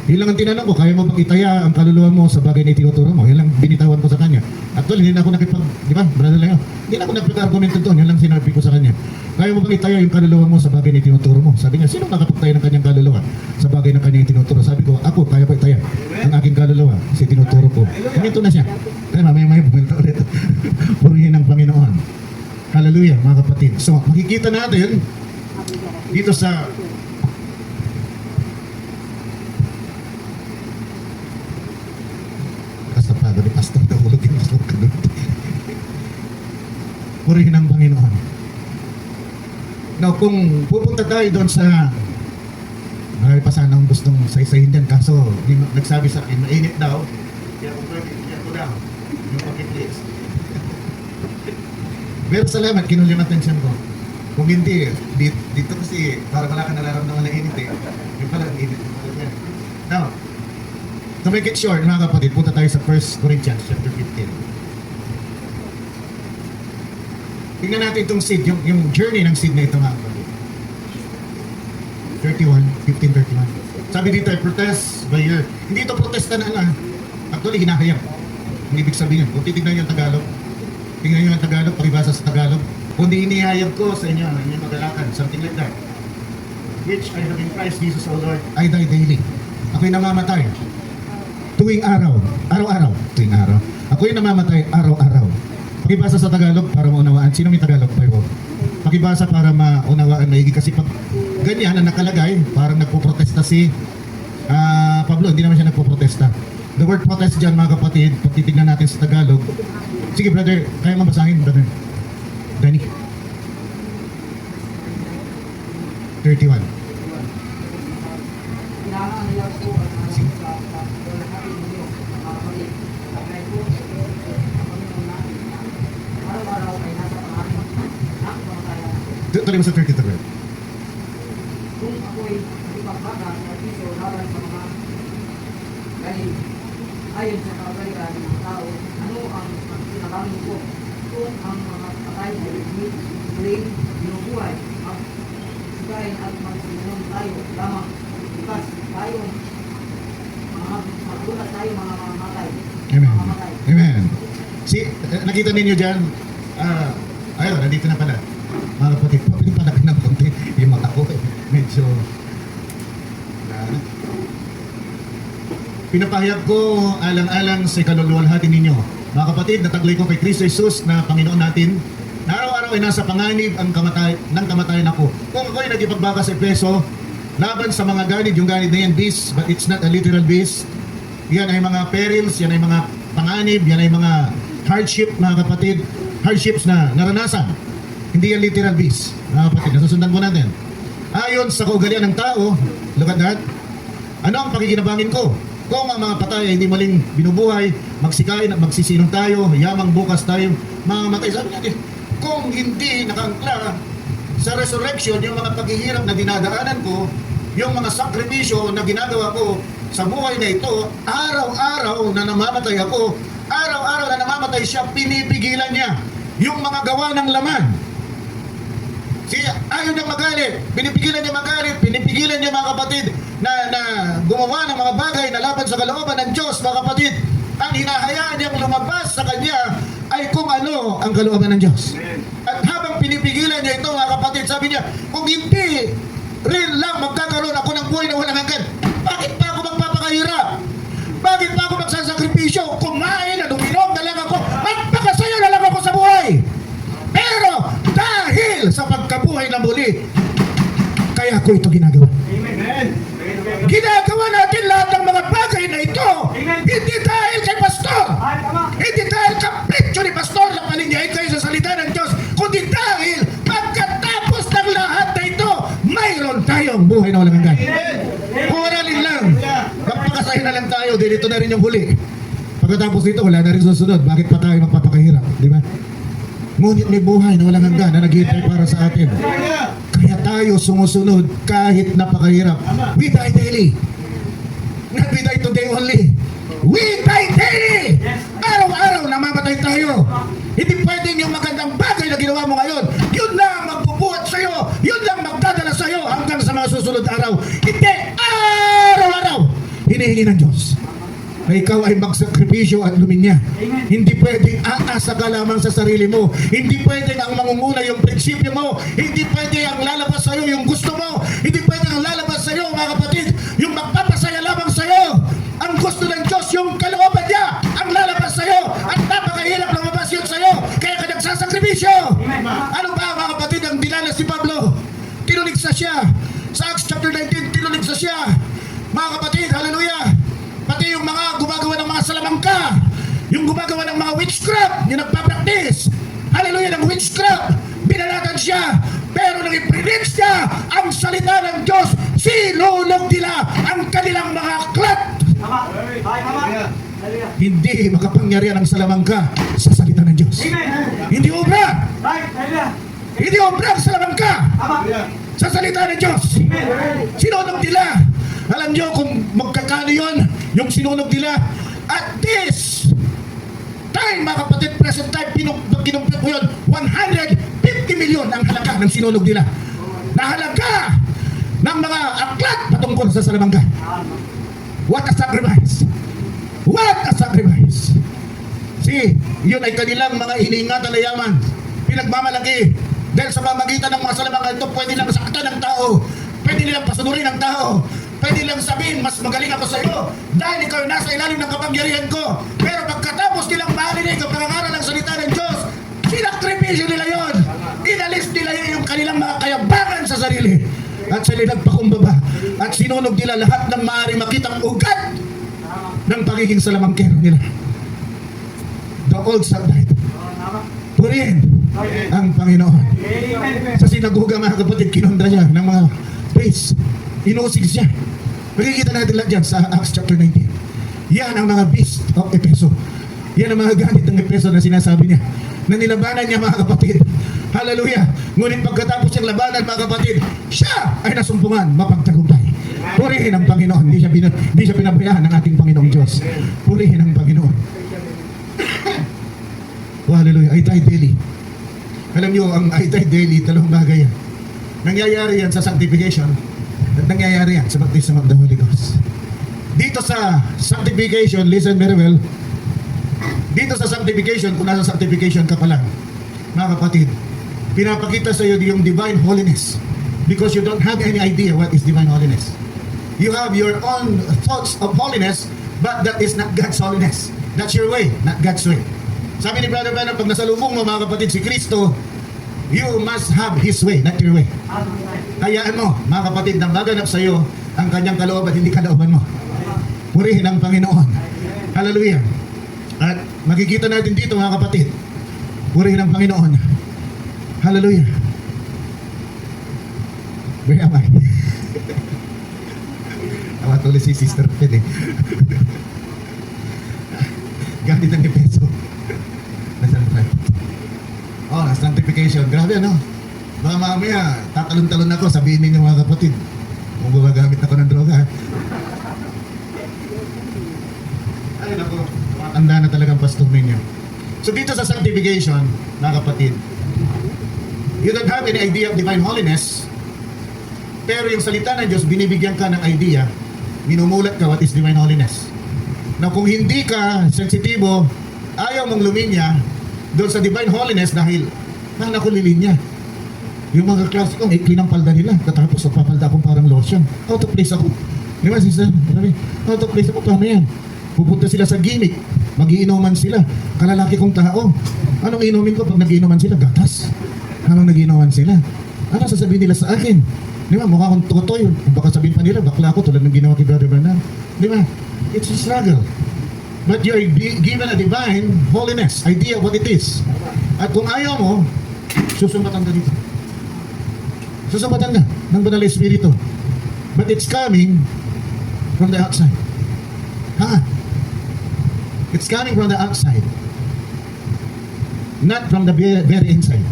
Yun lang ang tinanong ko, kaya mo bang itaya ang kaluluwa mo sa bagay na itinuturo mo? Yun lang binitawan ko sa kanya. Actually, hindi na ako di ba, brother Leo? Hindi na ako nakipag-argumento doon, yun lang sinabi ko sa kanya. Kaya mo bang itaya yung kaluluwa mo sa bagay na itinuturo mo? Sabi niya, sino makapagtaya ng kanyang kaluluwa sa bagay ng kanyang itinuturo? Sabi ko, ako, kaya ko itaya ang aking kaluluwa sa itinuturo ko. Ganito na siya. Kaya mamaya pumunta ulit. Purihin ng Panginoon. Hallelujah, mga kapatid. So, makikita natin dito sa pagod ni Pastor, nahulog yung Pastor kanot. Purihin ang Panginoon. Now, kung pupunta tayo doon sa ay pa sana akong gustong saysayin dyan, kaso nagsabi sa akin, mainit daw. Kaya kung pwede, kaya ko daw yung pakiplis. Pero salamat, kinulim atensyon ko. Kung hindi, dito kasi parang wala ka nararamdaman na init eh. Yung pala, init. Now, to make it short, mga kapatid, punta tayo sa 1 Corinthians chapter 15. Tingnan natin itong seed, yung journey ng seed na ito, mga kapatid. 15:31. Sabi dito, protest by year. Hindi ito protesta na lang. Actually, hinahayag. Ang ibig sabihin, kung titignan nyo yung Tagalog, tingnan nyo yung Tagalog, pakibasa sa Tagalog. Kung di inihayag ko sa inyo, inyong magalakan, something like that. Which I have in Christ Jesus, O Lord, I die daily. Ako'y namamatay. Tuwing araw, araw-araw, tuwing araw. Ako'y namamatay araw-araw. Pakibasa sa Tagalog para maunawaan. Sino may Tagalog? Bible. Pakibasa para maunawaan maigi. Kasi pag ganyan na nakalagay, parang nagpo-protesta si Pablo. Hindi naman siya nagpo-protesta. The word protest dyan, mga kapatid, pag titignan natin sa Tagalog. Sige brother, kaya mabasahin brother. Danny. 31. Sige. Tuloy mo sa 33.
Kung ako'y ipagbaga sa piso laban sa mga galing, ayon sa kabalikan ng tao, ano ang sinabangon ko? Kung ang mga patay ay muling binubuhay, magsigayin at magsinunon tayo lamang, bukas tayo, magulat tayo mga mamatay.
Amen. Amen. Nakita ninyo dyan, ayun, nandito na pala. Mga kapatid, pwede pa lang ng konti. Yung mata ko, medyo... Pinapahayag ko alang-alang sa kaluluwalhati ninyo. Mga kapatid, nataglay ko kay Kristo Jesus na Panginoon natin, na araw-araw ay nasa panganib ng kamatayan ako. Kung ako ay nagipagbaga sa Efeso, laban sa mga ganid, yung ganid na yan, beast, but it's not a literal beast. Yan ay mga perils, yan ay mga panganib, yan ay mga hardship, mga kapatid, hardships na naranasan. Hindi yan literal beast, mga kapatid, nasusundan po natin. Ayon sa kaugalian ng tao, Look at that. Ano ang pakikinabangin ko? Kung ang mga patay ay hindi maling binubuhay, magsikain at magsisinong tayo, yamang bukas tayo, mamamatay. Sabi natin, kung hindi nakaangkla sa resurrection, yung mga paghihirap na dinadaanan ko, yung mga sakripisyo na ginagawa ko sa buhay na ito, araw-araw na namamatay ako, araw-araw na namamatay siya, pinipigilan niya yung mga gawa ng laman. Ayaw niyang magalit, pinipigilan niya magalit, pinipigilan niya mga kapatid na gumawa ng mga bagay na laban sa kalooban ng Diyos, mga kapatid. Ang hinahayaan niyang lumabas sa kanya ay kung ano ang kalooban ng Diyos. At habang pinipigilan niya ito, mga kapatid, sabi niya, kung hindi rin lang magkakaroon ako ng buhay na walang hanggan, bakit pa ako magpapakahirap? Bakit pa ako magsasakripisyo? Kumain at uminom na lang ako, magpakasaya na lang ako sa buhay. Pero dahil sa pagkabuhay na muli, kaya ko ito ginagawa. Ginagawa natin lahat ng mga bagay na ito, hindi dahil kay Pastor, hindi dahil kapritsyo ni Pastor na palinyahin kayo sa salita ng Diyos, kundi dahil pagkatapos ng lahat na ito, mayroon tayong buhay na walang hanggan. Puralin lang, magpakasaya na lang tayo, dahil ito na rin yung huli. Pagkatapos ito, wala na rin susunod. Bakit pa tayo magpapakahirap? Di ba? Ngunit may buhay na walang hanggan na naghihintay para sa atin. Kaya tayo sumusunod kahit napakahirap. We die daily. Not we die today only. We die daily. Araw-araw namamatay tayo. Hindi pwedeng yung magandang bagay na ginawa mo ngayon, yun lang magbubuhat sa'yo, yun lang magdadala sa'yo hanggang sa mga susunod araw. Hindi, araw-araw hinihingi ng Diyos na ikaw ay magsakripisyo at luminya. Hindi pwedeng aasa ka lamang sa sarili mo. Hindi pwedeng ang mangunguna yung prinsipyo mo. Hindi pwedeng ang lalabas sa'yo yung gusto mo. Hindi pwedeng ang lalabas sa'yo, mga kapatid, yung magpapasaya lamang sa'yo. Ang gusto ng Diyos, yung kalooban niya, ang lalabas sa'yo. At napakahirap lumabas yun sa'yo. Kaya ka nagsasakripisyo. Ano ba, mga kapatid, ang dinanas si Pablo? Tinuligsa siya. Sa Acts chapter 19, tinuligsa siya. Mga kapatid, hallelujah. Pati yung mga gumagawa ng mga salamangka, yung gumagawa ng mga witchcraft, yung nagpa-practice, hallelujah, ng witchcraft, binalatan siya. Pero nang i-predict niya ang salita ng Diyos, sinulog nila ang kanilang mga aklat. Hindi makapangyarihan ang salamangka sa salita ng Diyos. Hindi obra. Hindi obra ang salamangka sa salita ng Diyos. Sinulog nila. Alam nyo kung magkakano yun, yung sinunog nila. At this time, mga kapatid, present time, kinumpit ko yun, 150 million ang halaga ng sinunog nila. Na halaga ng mga aklat patungkol sa salamangka. What a sacrifice! What a sacrifice! See, yun ay kanilang mga iniingatan na yaman. Pinagmamalaki. Dahil sa pamagitan ng mga salamangka ito, pwede lang saktan ng tao. Pwede nilang pasunurin ng tao. Pwede lang sabihin, mas magaling ako sa iyo dahil ikaw nasa ilalim ng kapangyarihan ko. Pero pagkatapos nilang marinig ang pangangaral ng salita ng Diyos, sinakripisyo nila yon. Inalis nila yung kanilang mga kayabangan sa sarili. At sila nagpakumbaba. At sinunog nila lahat ng maaari makitang ugat ng pagiging salamangkero nila. The old subject. Purihin ang Panginoon. Sa sinagoga, mga kapatid, kinontra niya ng mga priest. Inusig siya. Makikita natin lang dyan sa Acts chapter 19. Yan ang mga beast of Efeso. Yan ang mga ganit ng Efeso na sinasabi niya. Na nilabanan niya, mga kapatid. Hallelujah. Ngunit pagkatapos niyang labanan, mga kapatid, siya ay nasumpungan, mapagtagumpay. Purihin ang Panginoon. Hindi siya pinabayaan ng ating Panginoong Diyos. Purihin ang Panginoon. Oh, hallelujah. I die daily. Alam niyo, ang I die daily, talong bagay yan. Nangyayari yan sa sanctification at nangyayari yan sa baptism of the Holy Ghost. Dito sa sanctification, listen very well. Dito sa sanctification, kung nasa sanctification ka pa lang, mga kapatid, pinapakita sa iyo yung divine holiness because you don't have any idea what is divine holiness. You have your own thoughts of holiness, but that is not God's holiness. That's your way, not God's way. Sabi ni Brother Branham, pag nasalubong mo, mga kapatid, si Kristo, you must have His way, not your way. Hayaan mo, mga kapatid, nang maganap sa iyo ang kanyang kalooban, hindi kalooban mo. Purihin ang Panginoon. Hallelujah. At makikita natin dito, mga kapatid, purihin ang Panginoon. Hallelujah. Where am I? Tawa tuloy si Sister Ped eh. Gamit ng peso. Nasaan pa? Oh, sanctification. Grabe ano? Baka mamaya, tatalon-talon ako, sabihin ninyo mga kapatid, kung gumagamit ako ng droga. Ay nako, matanda na talagang pastor ninyo. So dito sa sanctification, mga kapatid, you don't have any idea of divine holiness, pero yung salita ng Diyos, binibigyan ka ng idea, minumulat ka what is divine holiness. Na kung hindi ka sensitibo, ayaw mong luminya doon sa divine holiness dahil naku lilinya. Yung mga klase ko, ikli ng palda nila. Katapos, papalda akong parang lotion. Out of place ako. Di ba, sister? Out of place ako, paano yan? Pupunta sila sa gimmick. Magiinuman sila. Kalalaki kong tao. Anong inumin ko pag nagiinuman sila? Gatas. Anong nagiinuman sila? Ano sasabihin nila sa akin? Di ba, mukha akong tutoy. Kung baka sabihin pa nila, bakla ako tulad ng ginawa kay Brother Bernard. Di ba? It's a struggle. But you're given a divine holiness, idea what it is. At kung ayaw mo, susumbatan ka dito. Susumbatan ka ng Banal na Espiritu. But it's coming from the outside. Ha? It's coming from the outside. Not from the very inside.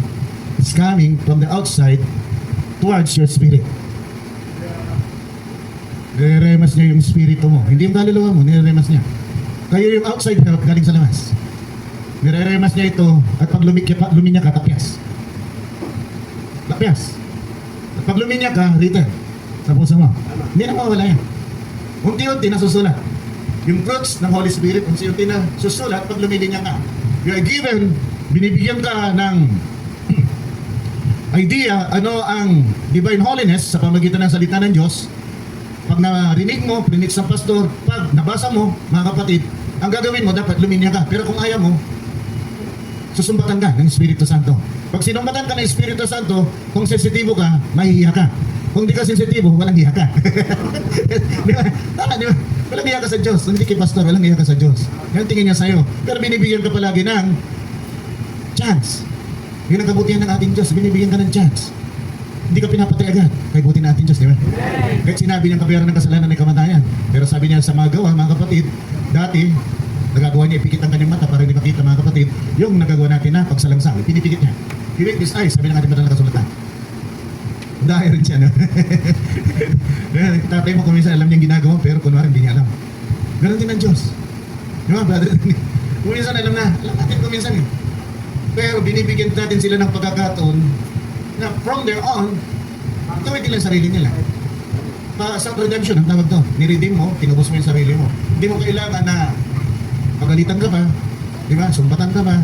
It's coming from the outside towards your spirit. Nireremas niya yung espiritu mo. Hindi yung kaluluwa mo, nireremas niya. Kaya yung outside help galing sa labas. Nireremas niya ito at pag luminya ka, tapyas. Tapyas. At pag luminya ka, return sa puso mo. Hindi na mawala yan. Unti-unti nasusulat. Yung fruits ng Holy Spirit, unti-unti na susulat pag lumilinya ka. You are given, binibigyan ka ng idea ano ang divine holiness sa pamagitan ng salita ng Diyos. Pag narinig mo, prinig sa pastor, pag nabasa mo, mga kapatid, ang gagawin mo, dapat luminya ka. Pero kung ayaw mo, susumbatan ka ng Espiritu Santo. Pag sinumbatan ka ng Espiritu Santo, kung sensitibo ka, mahihiya ka. Kung di ka sensitibo, walang hiya ka. Di ba? Tama, di ba? Walang hiya ka sa Diyos. Kung hindi kay pastor, walang hiya ka sa Diyos. Yan tingin niya sa'yo. Pero binibigyan ka palagi ng chance. Yun ang kabutihan ng ating Diyos. Binibigyan ka ng chance. Hindi ka pinapatay agad. Kaya buti na ating Diyos, di ba? Kahit sinabi niyang kabayaran ng kasalanan ay kamatayan. Pero sabi niya sa mga gawa, mga kapatid, dati, nagagawa niya ipikit ang kanyang mata para hindi makita, mga kapatid. Yung nagagawa natin na pagsalangsang, pinipikit niya. He make this eyes, sabi ng ating banal na kasulatan. Dahil rin siya, no? Tatay mo kung minsan alam niyang ginagawa, pero kunwari hindi niya alam. Ganon din ang Diyos. Di ba, brother? Kung minsan alam natin kung minsan eh. Pero binibigyan natin sila ng pagkakataon na from their own, gawin nila ang sarili nila. Self-redemption ang tawag to. Niredeem mo, tinubos mo yung sarili mo. Hindi mo kailangan na pagalitan ka pa, di ba? Sumbatan ka pa,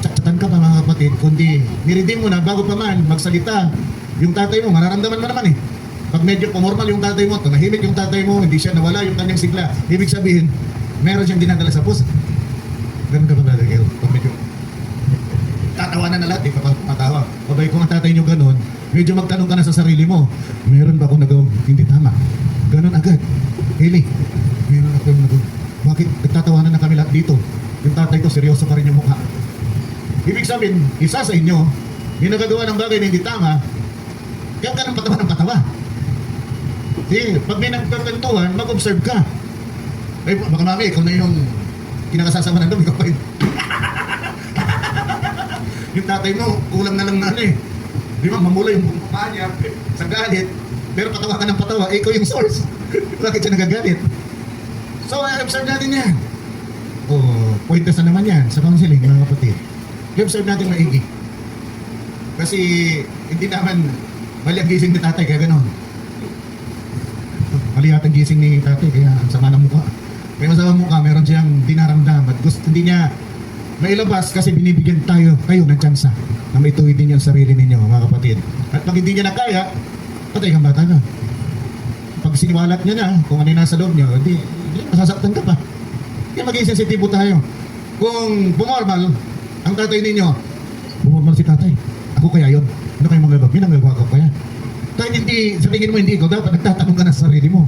tsatsatan ka pa, mga kapatid. Kundi niredeem mo na bago pa man magsalita, yung tatay mo, mararamdaman mo naman eh. Pag medyo pumormal yung tatay mo, tumahimik yung tatay mo, hindi siya nawala yung kanyang sigla. Ibig sabihin, meron siyang dinadala sa puso. Ganun ka ba, Brother Gil? Pag medyo tatawanan na lahat, di ka pa matawa. Pabay kung ang tatay nyo ganun, medyo magtanong ka na sa sarili mo, meron ba akong nagawang hindi tama? Ganun agad. Eli, meron akong nagawang. Bakit nagtatawanan na kami lahat dito? Yung tatay ko, seryoso pa rin yung mukha. Ibig sabihin, isa sa inyo, yung nagagawa ng bagay na hindi tama, kaya ka ng patawa ng patawa. Di, pag may nagkakwentuhan, mag-observe ka. Ay, baka mami, ikaw na yung kinakasasama ng dami, ikaw pa yun. Yung tatay mo, kulang na lang na ano eh. Di ba, mamula yung bumpa niya sa galit, pero patawa ka ng patawa, ikaw yung source. Bakit siya nagagalit? So, observe natin yan. Pointers na naman yan sa counseling, mga kapatid. I-observe natin maigi. Kasi, hindi naman mali ang gising ni tatay, kaya gano'n. Mali yata ang gising ni tatay, kaya ang sama ng mukha. Kaya masama mukha, meron siyang dinaramdam at gusto, hindi niya mailabas kasi binibigyan kayo ng tsansa na maituwid din yung sarili ninyo, mga kapatid. At pag hindi niya na kaya, patay kang bata ka. Pag siniwalat niya na kung ano yung nasa loob niyo, hindi masasaktan ka pa. Kaya maging sensitibo tayo. Kung bumormal ang tatay ninyo, bumormal si tatay. Ako kaya yun? Ano kayong mga gagawin? Ang gagawa ko kaya? Kahit hindi, sa tingin mo hindi ikaw, dapat nagtatanong ka na sa sarili mo.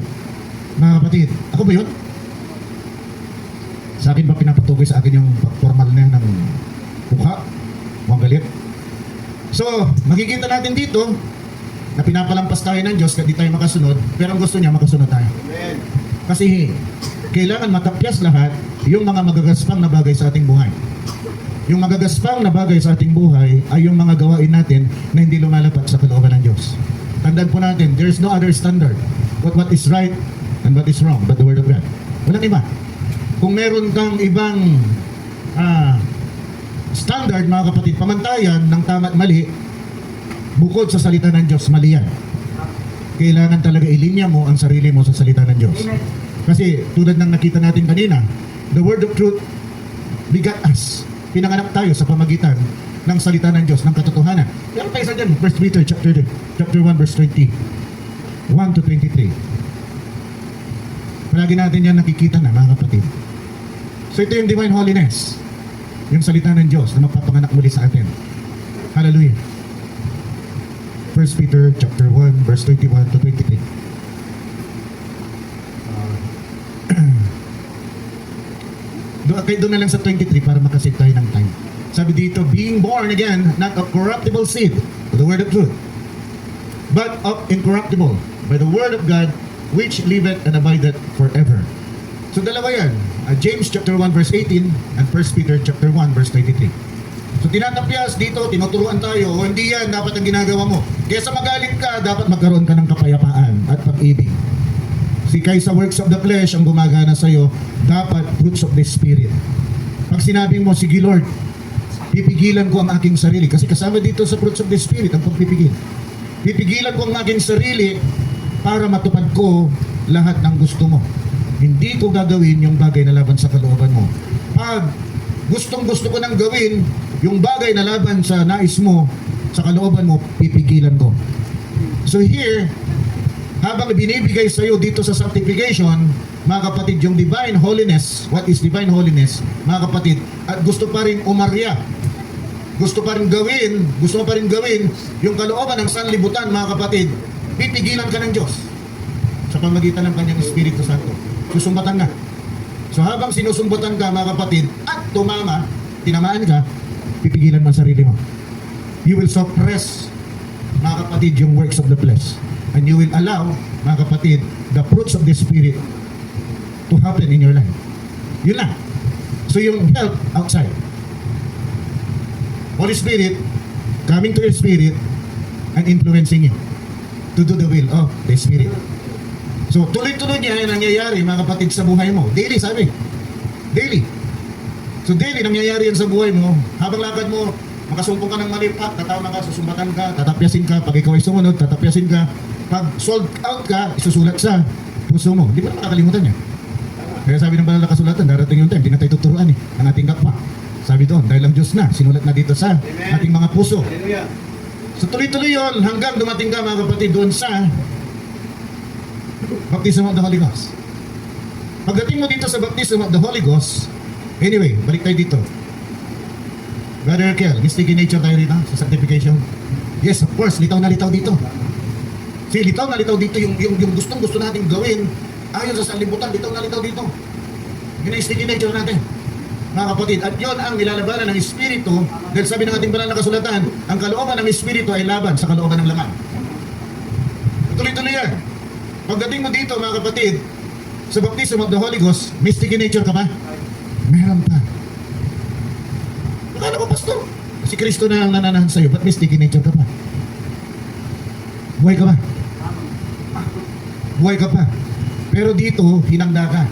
Mga kapatid, ako ba yun? Sa akin ba pinapatukoy sa akin yung formal na ng mukha? Mukhang galit. So, makikita natin dito na pinapalampas tayo ng Diyos kasi di tayo makasunod, pero ang gusto niya makasunod tayo.
Amen.
Kasi kailangan matapyas lahat yung mga magagaspang na bagay sa ating buhay. Yung magagaspang na bagay sa ating buhay ay yung mga gawain natin na hindi lumalapat sa kalooban ng Diyos. Tandaan po natin, there's no other standard but what is right and what is wrong but the Word of God. Walang iba. Kung meron kang ibang standard, mga kapatid, pamantayan ng tama at mali, bukod sa salita ng Diyos, mali yan. Kailangan talaga ilinya mo ang sarili mo sa salita ng Diyos.
Amen.
Kasi tulad ng nakita natin kanina, the word of truth begat us. Pinanganak tayo sa pamagitan ng salita ng Diyos, ng katotohanan. Meron pa isa dyan, 1 Peter chapter 1 verse 20, 1 to 23. Palagi natin yan nakikita na, mga kapatid. So ito yung divine holiness, yung salita ng Diyos na mapapanganak muli sa atin. Hallelujah. 1 Peter chapter 1 verse 21 to 23. Doon na lang sa 23 para makasave tayo ng time. Sabi dito, being born again, not of corruptible seed, the word of truth, but of incorruptible, by the word of God, which liveth and abideth forever. So dalawa yan. James chapter 1 verse 18 and 1 Peter chapter 1 verse 23. So tinatapyas dito, tinuturuan tayo, o hindi yan dapat ang ginagawa mo. Kaysa magalit ka, dapat magkaroon ka ng kapayapaan at pag-ibig. Si kaysa works of the flesh ang gumagana sa'yo, dapat fruits of the Spirit. Pag sinabing mo, sige Lord, pipigilan ko ang aking sarili. Kasi kasama dito sa fruits of the Spirit ang pagpipigil. Pipigilan ko ang aking sarili para matupad ko lahat ng gusto mo. Hindi ko gagawin yung bagay na laban sa kalooban mo. Pag gustong-gusto ko nang gawin yung bagay na laban sa nais mo, sa kalooban mo, pipigilan ko. So here, habang binibigay sa iyo dito sa sanctification, mga kapatid, yung divine holiness, what is divine holiness, mga kapatid, at gusto pa rin umarya, gusto mo pa rin gawin yung kalooban ng sanlibutan, mga kapatid, pipigilan ka ng Diyos sa pamagitan ng kanyang Espiritu Santo. Susumbatan ka. So habang sinusumbatan ka, mga kapatid, at tinamaan ka, pipigilan mo ang sarili mo. You will suppress, mga kapatid, yung works of the flesh. And you will allow, mga kapatid, the fruits of the Spirit to happen in your life. Yun lang. So yung help outside. Holy Spirit coming to your spirit and influencing you to do the will of the Spirit. So tuloy-tuloy niya yung nangyayari, mga kapatid, sa buhay mo. Daily, sabi. Daily. So daily, nangyayari yan sa buhay mo. Habang lakad mo, makasumpong ka ng mali, tatawa ka, susumbatan ka, tatapyasin ka. Pag ikaw ay sumunod, tatapyasin ka. Pag sold out ka, isusulat sa puso mo. Di ba makakalimutan niya? Kaya sabi ng banal na kasulatan, darating yung time, di na tayo tuturuan ng ating kapwa. Sabi doon, dahil ang Diyos na, sinulat na dito sa ating mga puso.
Hallelujah.
So tuloy-tuloy yun hanggang dumating ka, mga kapatid, doon sa Baptism of the Holy Ghost. Pagdating mo dito sa Baptism of the Holy Ghost, anyway, balik tayo dito. Brother Kel, mystic in nature tayo rito sa sanctification. Yes, of course, litaw na litaw dito. See, litaw na litaw dito yung gustong-gusto natin gawin ayon sa sanlibutan, litaw na litaw dito. Yun ang mystic in nature natin, mga kapatid. At yun ang nilalabanan ng Espiritu, dahil sabi ng ating banal na kasulatan, ang kalooban ng Espiritu ay laban sa kalooban ng laman. Tuloy-tuloy yan. Pagdating mo dito, mga kapatid, sa Baptism of the Holy Ghost, mystic in nature ka ba? Meron pa. Akala ko, pastor, si Kristo na ang nananahan sa'yo, ba't mystic in nature ka pa? Buhay ka ba? Buhay ka pa. Pero dito, hinangda ka.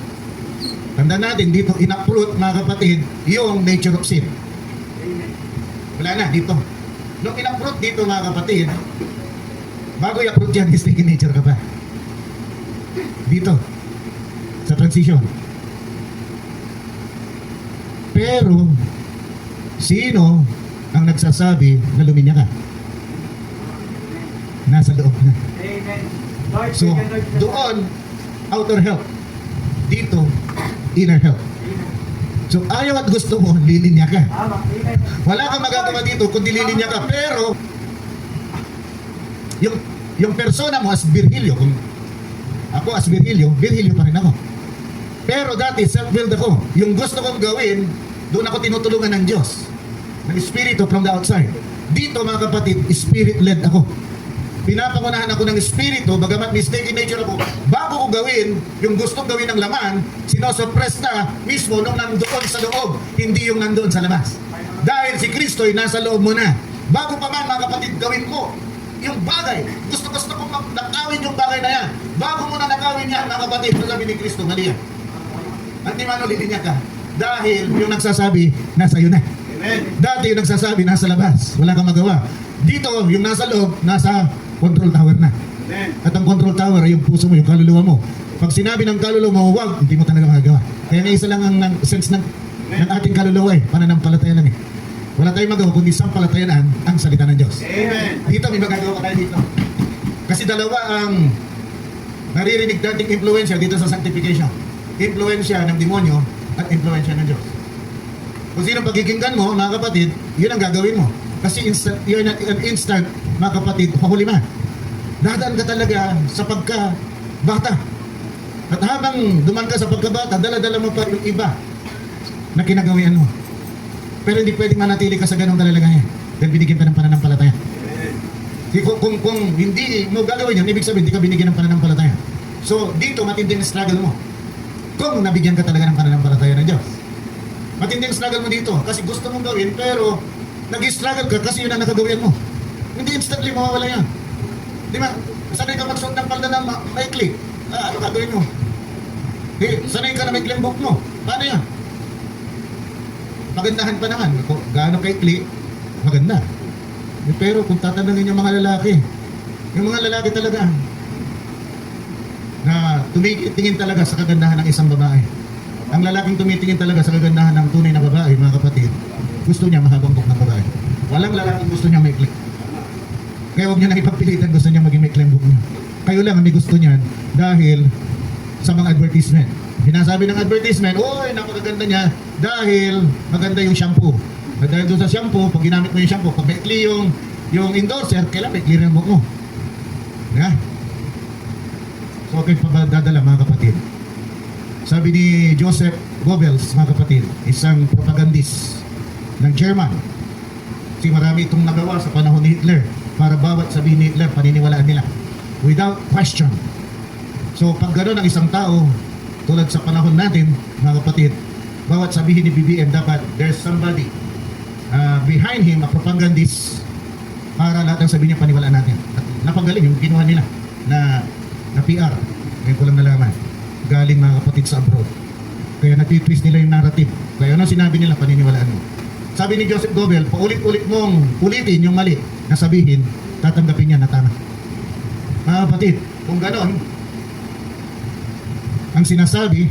Tandaan natin, dito, in-uproot, mga kapatid, yung nature of sin. Wala na, dito. Nung in-uproot dito, mga kapatid, bago i-uproot yan, mystic in nature ka pa. Dito, sa transition. Pero, sino ang nagsasabi na luminya ka? Nasa loob na.
Amen. Lord,
So,
we can Lord,
doon, outer help. Dito, inner help. So, ayaw at gusto mo, lilinya ka.
Tama. Amen.
Wala kang magagawa dito kundi lilinya ka. Pero, yung persona mo as Virgilio, kung ako as Virgilio pa rin ako. Pero dati, self-willed ako. Yung gusto kong gawin, doon ako tinutulungan ng Diyos. Ng Espiritu from the outside. Dito, mga kapatid, Spirit-led ako. pinapangunahan ako ng Espiritu, bagamat mistake in nature ako, bago ko gawin yung gustong gawin ng laman, sinosuppress na mismo nung nandoon sa loob, hindi yung nandoon sa labas. Dahil si Kristo ay nasa loob mo na. Bago pa man, mga kapatid, gawin ko yung bagay. Gusto kong nakawin yung bagay na yan. Bago mo na nakawin yan, mga kapatid, sabi ni Kristo, mali yan. At di man ulitin niya ka. Dahil yung nagsasabi, nasa iyo na.
Amen.
Dati yung nagsasabi, nasa labas. Wala kang magawa. Dito, yung nasa loob, nasa control tower na.
Amen.
At ang control tower ay yung puso mo, yung kaluluwa mo. Pag sinabi ng kaluluwa mo, wag, hindi mo talaga magagawa. Kaya may isa lang ang sense ng ating kaluluwa eh. Pananampalataya lang eh. Wala tayong magawa kundi sampalatayaan ang salita ng Diyos.
Amen.
Dito, may magagawa tayo dito. Kasi dalawa ang naririnig dating influensya dito sa sanctification. Influensya ng demonyo at influensya ng Diyos. Kung sino pagkikinggan mo, mga kapatid, yun ang gagawin mo. Kasi you're not an instant, mga kapatid, huli man. Dadaan ka talaga sa pagkabata. At habang duman ka sa pagkabata, dala-dala mo pa yung iba na kinagawian mo. Pero hindi pwedeng manatili ka sa ganong kalalagayan. Dahil binigyan ka ng pananampalataya. Kung hindi mo gagawin yun, ibig sabihin, hindi ka binigyan ng pananampalataya. So, dito matinding struggle mo. Kung nabigyan ka talaga ng pananampalataya ng Diyos. Matinding struggle mo dito kasi gusto mong gawin pero nag-struggle ka kasi yun ang nakagawin mo. Hindi instantly mawawala yan. Di ba? Sanay ka magsuot ng palda na maikli. Ano gagawin mo? Sanay ka na maikli ang buhok mo. Paano yan? Magandahan pa naman. Kung gaano kaikli, maganda. Pero kung tatanungin yung mga lalaki talaga na tumitingin talaga sa kagandahan ng isang babae. Ang lalaking tumitingin talaga sa kagandahan ng tunay na babae, mga kapatid, gusto niya mahabang buhok ng babae. Walang lalaking gusto niya maikli. Kaya huwag niyo na ipagpilitan gusto niya maging maikli ang buhok niya. Kayo lang ang may gusto niyan dahil sa mga advertisement. Sinasabi ng advertisement, oy, napakaganda niya dahil maganda yung shampoo. At dahil doon sa shampoo, pag ginamit mo yung shampoo, pag maikli yung endorser, kailan maikli rin ang buhok mo. Yeah? So, okay pa dadala, mga kapatid. Sabi ni Joseph Goebbels, mga kapatid, isang propagandist ng German. Kasi marami itong nagawa sa panahon ni Hitler para bawat sabihin ni Hitler, paniniwalaan nila. Without question. So, pag gano'n ang isang tao, tulad sa panahon natin, mga kapatid, bawat sabihin ni BBM, dapat there's somebody behind him, a propagandist, para lahat ng sabihin niya paniwalaan natin. At napagaling yung kinuha nila na PR. Ngayon ko lang nalaman. Galing mga kapatid sa abroad. Kaya natitwist nila yung narrative. Kaya ano sinabi nila, paniniwalaan mo. Sabi ni Joseph Goebbels, paulit-ulit mong ulitin yung mali na sabihin, tatanggapin niya na tama. Mga kapatid, kung gano'n, ang sinasabi,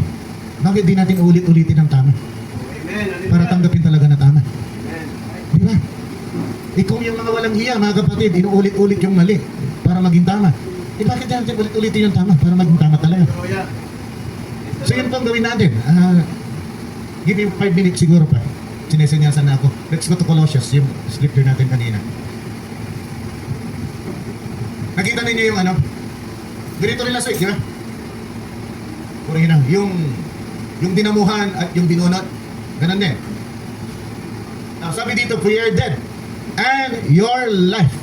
bakit di natin ulit-ulitin ang tama?
Amen.
Para tanggapin talaga na tama.
Amen.
Di ba? Kung yung mga walang hiya, mga kapatid, inuulit-ulit yung mali para maging tama. Bakit natin ulit-ulitin yung tama para maging tama talaga?
Hallelujah.
So yun po ang gawin natin. Give me 5 minutes siguro pa. Sinesenyasan na ako. Let's go to Colossians, yung scripture natin kanina. Nakita ninyo yung ano? Ganito rin lasik, di ba? Purihin na. Yung dinamuhan at yung binunot. Ganun din. Now, sabi dito, for you are dead and your life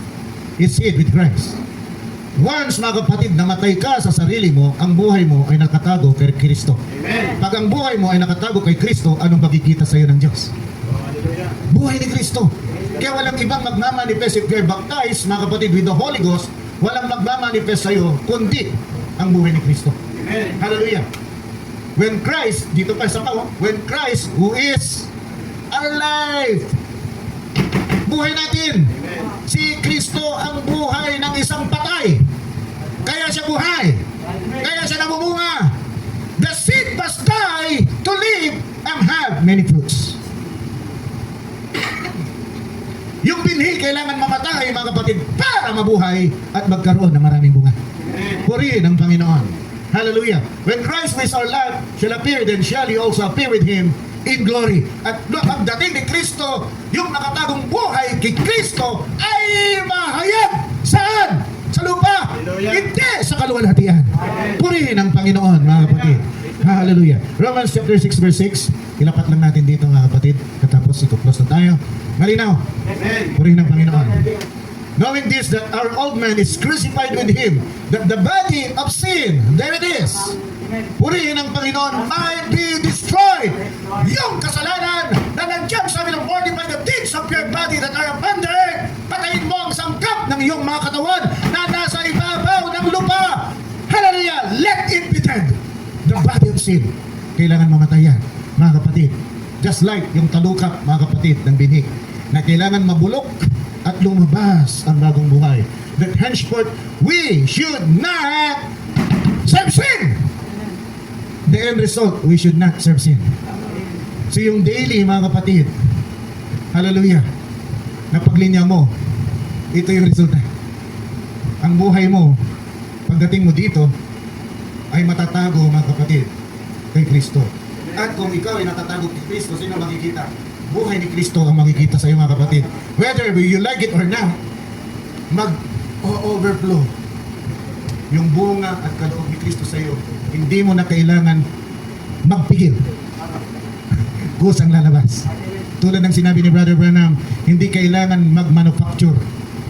is hid with Christ. Once, mga kapatid, namatay ka sa sarili mo, ang buhay mo ay nakatago kay Kristo.
Amen.
Pag ang buhay mo ay nakatago kay Kristo, anong makikita sa iyo ng Diyos?
Hallelujah.
Buhay ni Kristo. Kaya walang ibang magmamanifest if you're baptized, mga kapatid, with the Holy Ghost, walang magmamanifest sa iyo, kundi ang buhay ni Kristo.
Amen.
Hallelujah. When Christ, dito pa sa pao, when Christ, who is alive, buhay natin.
Amen.
Si Kristo ang buhay ng isang patay. Kaya siya buhay. Kaya siya namumunga. The seed must die to live and have many fruits. Yung binhi kailangan mamatay, mga kapatid, para mabuhay at magkaroon ng maraming bunga.
Amen.
Purihin ang Panginoon. Hallelujah. When Christ with our life shall appear, then shall you also appear with Him in glory. At pagdating ni Kristo, yung nakatagong buhay kay Kristo ay mahayag. Saan? Sa lupa.
Hallelujah.
Hindi sa kaluwalhatian. Purihin ang Panginoon, mga kapatid. Hallelujah. Romans chapter 6 verse 6. Ilapat lang natin dito, mga kapatid. Katapos ito, close na tayo. Malinaw.
Amen.
Purihin ang Panginoon. knowing this, that our old man is crucified with him, that the body of sin, there it is, purihin ng Panginoon, might be destroyed. Yung kasalanan na nandiyan sa amin ng morning by the deeds of your body that are upon the earth, patayin mo ang sangkap ng iyong mga katawan na nasa ibabaw ng lupa. Hallelujah! Let it be dead. The body of sin. Kailangan mamatay yan, mga kapatid. Just like yung talukap, mga kapatid, ng binig, na kailangan mabulok at lumabas ang bagong buhay. That henceforth, we should not serve sin. The end result, we should not serve sin. So yung daily, mga kapatid, hallelujah, na paglinya mo, ito yung resulta. Ang buhay mo, pagdating mo dito, ay matatago, mga kapatid, kay Kristo. At kung ikaw ay natatago kay Kristo, sino makikita? Buhay ni Kristo ang makikita sa iyo, mga kapatid. Whether you like it or not, mag-overflow yung bunga at kaloob ni Kristo sa iyo. Hindi mo na kailangan magpigil. Kusang lalabas. Tulad ng sinabi ni Brother Branham, hindi kailangan mag-manufacture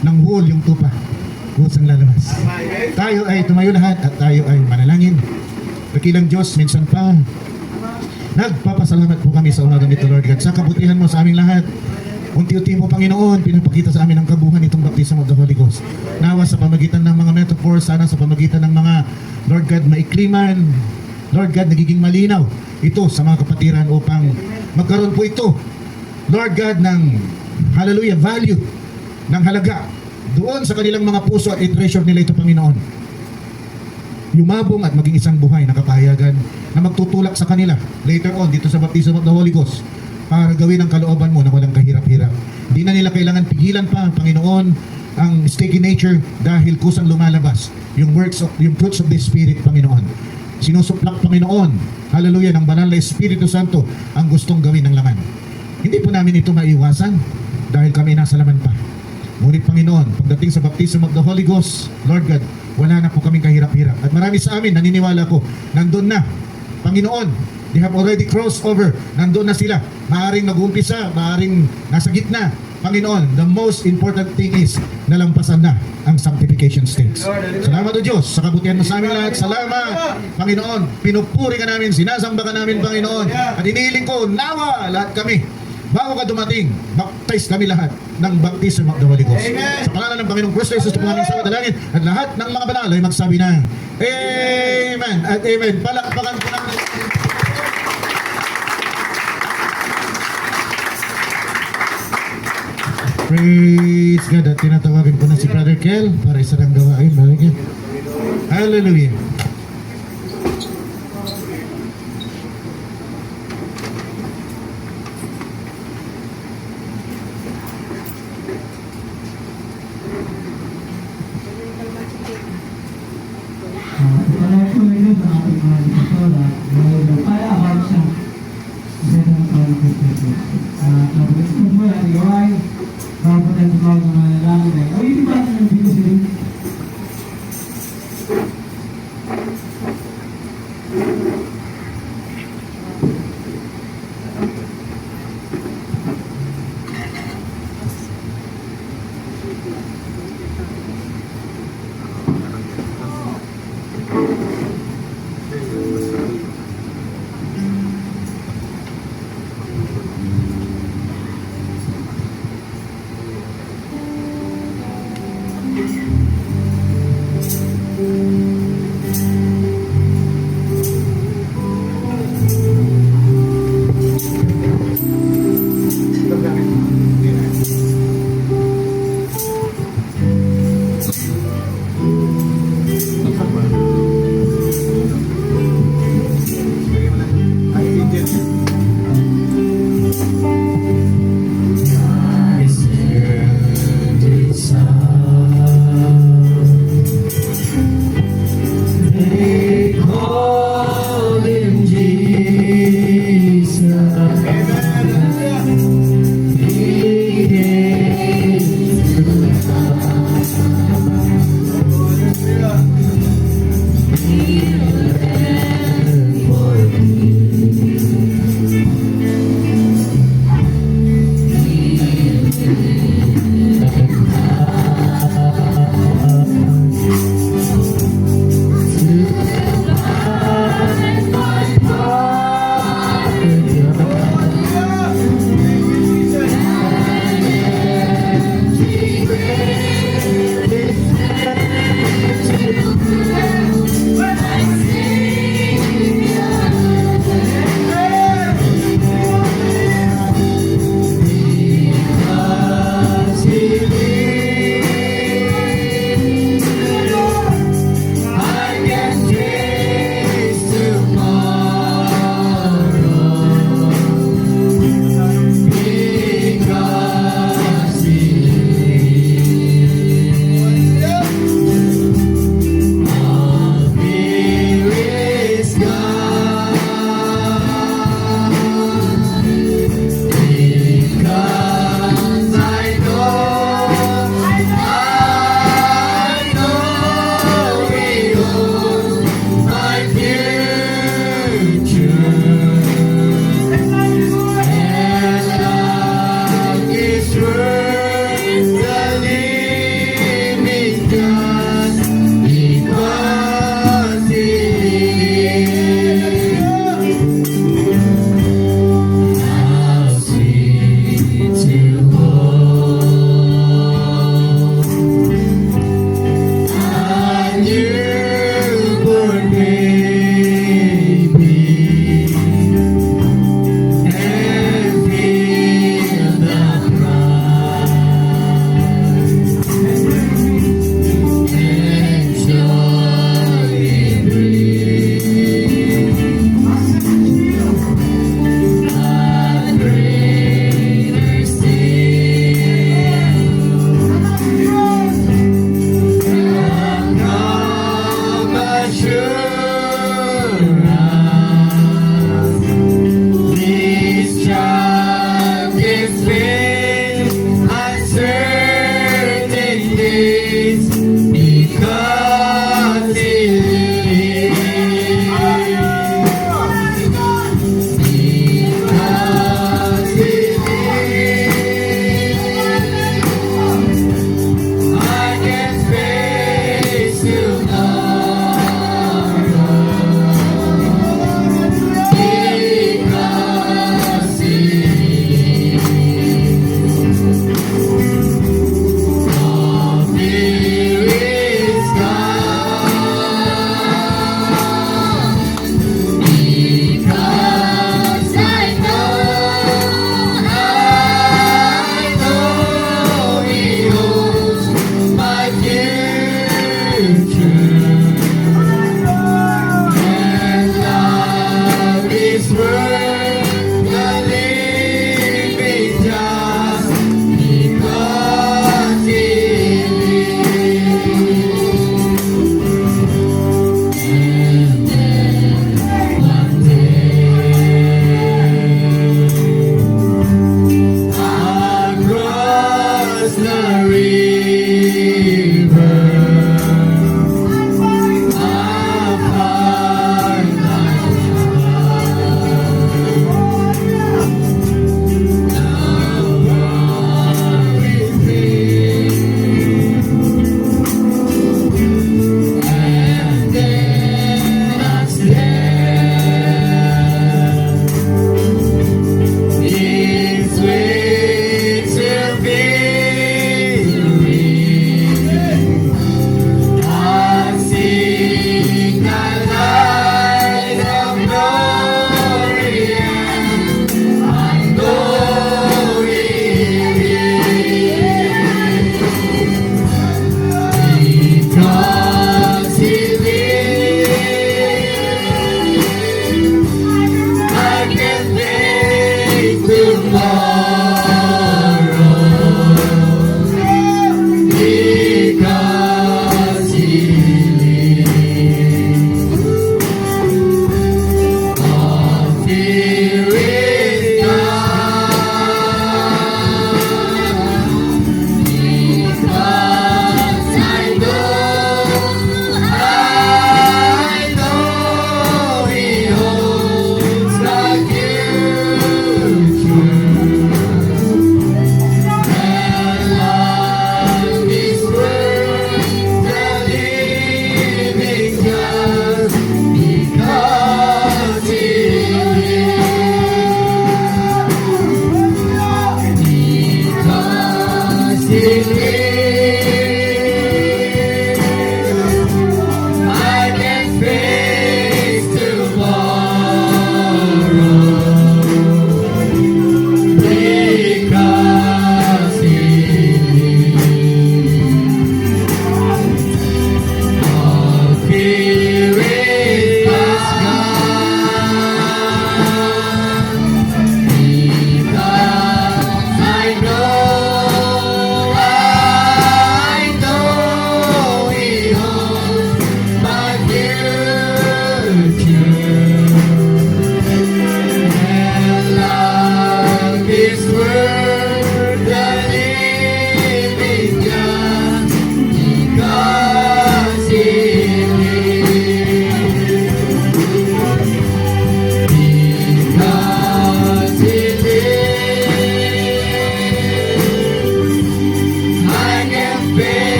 ng wool yung tupa. Kusang lalabas. Tayo ay tumayo lahat at tayo ay manalangin. Dakilang Diyos, minsan pa, nagpapasalamat po kami sa umaga nito, Lord God, sa kabutihan mo sa aming lahat. Unti-unti mo, Panginoon, pinapakita sa amin ang kabuhan itong baptism of the Holy Ghost. Nawa sa pamagitan ng mga metaphors, sana sa pamagitan ng mga, Lord God, maikliman, Lord God, nagiging malinaw ito sa mga kapatiran upang magkaroon po ito, Lord God, ng, hallelujah, value, ng halaga doon sa kanilang mga puso at i-treasure nila ito, Panginoon. Yumabong at maging isang buhay na kapahayagan na magtutulak sa kanila later on dito sa baptism of the Holy Ghost para gawin ang kalooban mo na walang kahirap-hirap. Hindi na nila kailangan pigilan pa, Panginoon, ang sticky nature dahil kusang lumalabas yung works of, yung fruits of the Spirit, Panginoon. Sinusuplak, Panginoon, hallelujah, ng banal na Espiritu Santo ang gustong gawin ng laman. Hindi po namin ito maiwasan dahil kami nasa laman pa. Ngunit, Panginoon, pagdating sa baptism of the Holy Ghost, Lord God, wala na po kaming kahirap-hirap. At marami sa amin, naniniwala ko, nandun na. Panginoon, they have already crossed over. Nandun na sila. Maaring nag-uumpisa, maaring nasa gitna. Panginoon, the most important thing is nalampasan na ang sanctification stage. Salamat o Diyos sa kabutihan mo sa amin lahat. Salamat, Panginoon. Pinupuri ka namin, sinasamba ka namin, Panginoon. At inihiling ko, nawa lahat kami. Bago ka dumating, baptize kami lahat ng baptism of the Holy Ghost. Sa pangalan ng Panginoong Kristo Jesus, po aming sa dalangin at lahat ng mga banal ay magsabi na Amen at Amen. Palakpakan po namin. Praise God. At tinatawagin ko na si Brother Kel para isa ng gawain. Hallelujah.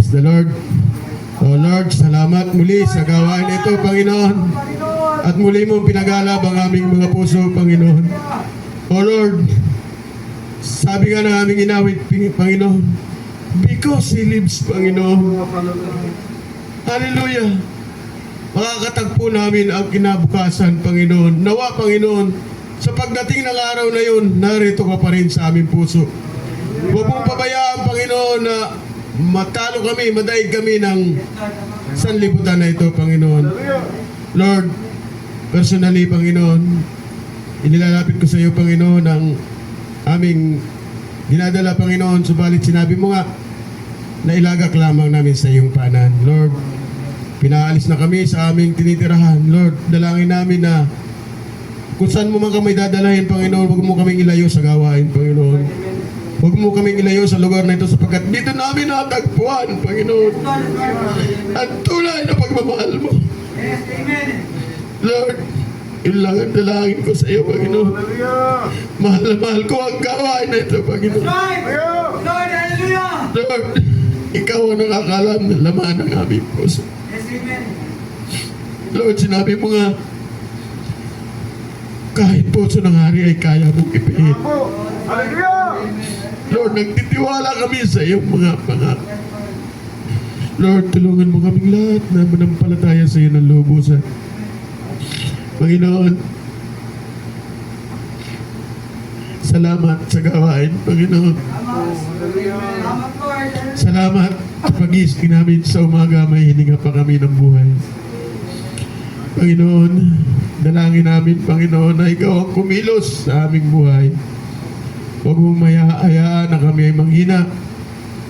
Praise the Lord. O Lord, salamat muli sa gawain ito, Panginoon. At muli mong pinagalab ang aming mga puso, Panginoon. O Lord, sabi nga ng aming inawit, Panginoon, because He lives, Panginoon. Hallelujah. Makakatagpo namin ang kinabukasan, Panginoon. Nawa, Panginoon, sa pagdating ng araw na yun, narito ka pa rin sa aming puso. Huwag mong pabayaan, Panginoon, na matalo kami, madaig kami ng sanlibutan na ito, Panginoon. Lord, personally, Panginoon, inilalapit ko sa iyo, Panginoon, ang aming dinadala, Panginoon, subalit sinabi mo nga na ilagak lamang namin sa iyong panan. Lord, pinaalis na kami sa aming tinitirahan. Lord, dalangin namin na kung saan mo man kami dadalahin, Panginoon, huwag mo kaming ilayo sa gawain, Panginoon. Huwag mo kaming ilayo sa lugar na ito sapagkat dito namin natagpuan, Panginoon, ang tulay na pagmamahal mo. Lord, yun lang ang dalangin ko sa iyo, Panginoon. Mahal na mahal ko ang gawain na ito, Panginoon. Lord, ikaw ang nakakalam ng laman ng aming puso. Lord, sinabi mo nga, kahit puso ng hari ay kaya mong ipihit. Lord, nagtitiwala kami sa iyong mga pangako. Lord, tulungan mo kaming lahat na manampalataya sa iyo ng lubusan. Panginoon, salamat sa gawain, Panginoon. Salamat sa pag-iisip namin sa umaga, may hininga pa kami ng buhay. Panginoon, dalangin namin, Panginoon, na ikaw ang kumilos sa aming buhay. Huwag mong hayaan na kami ay manghina.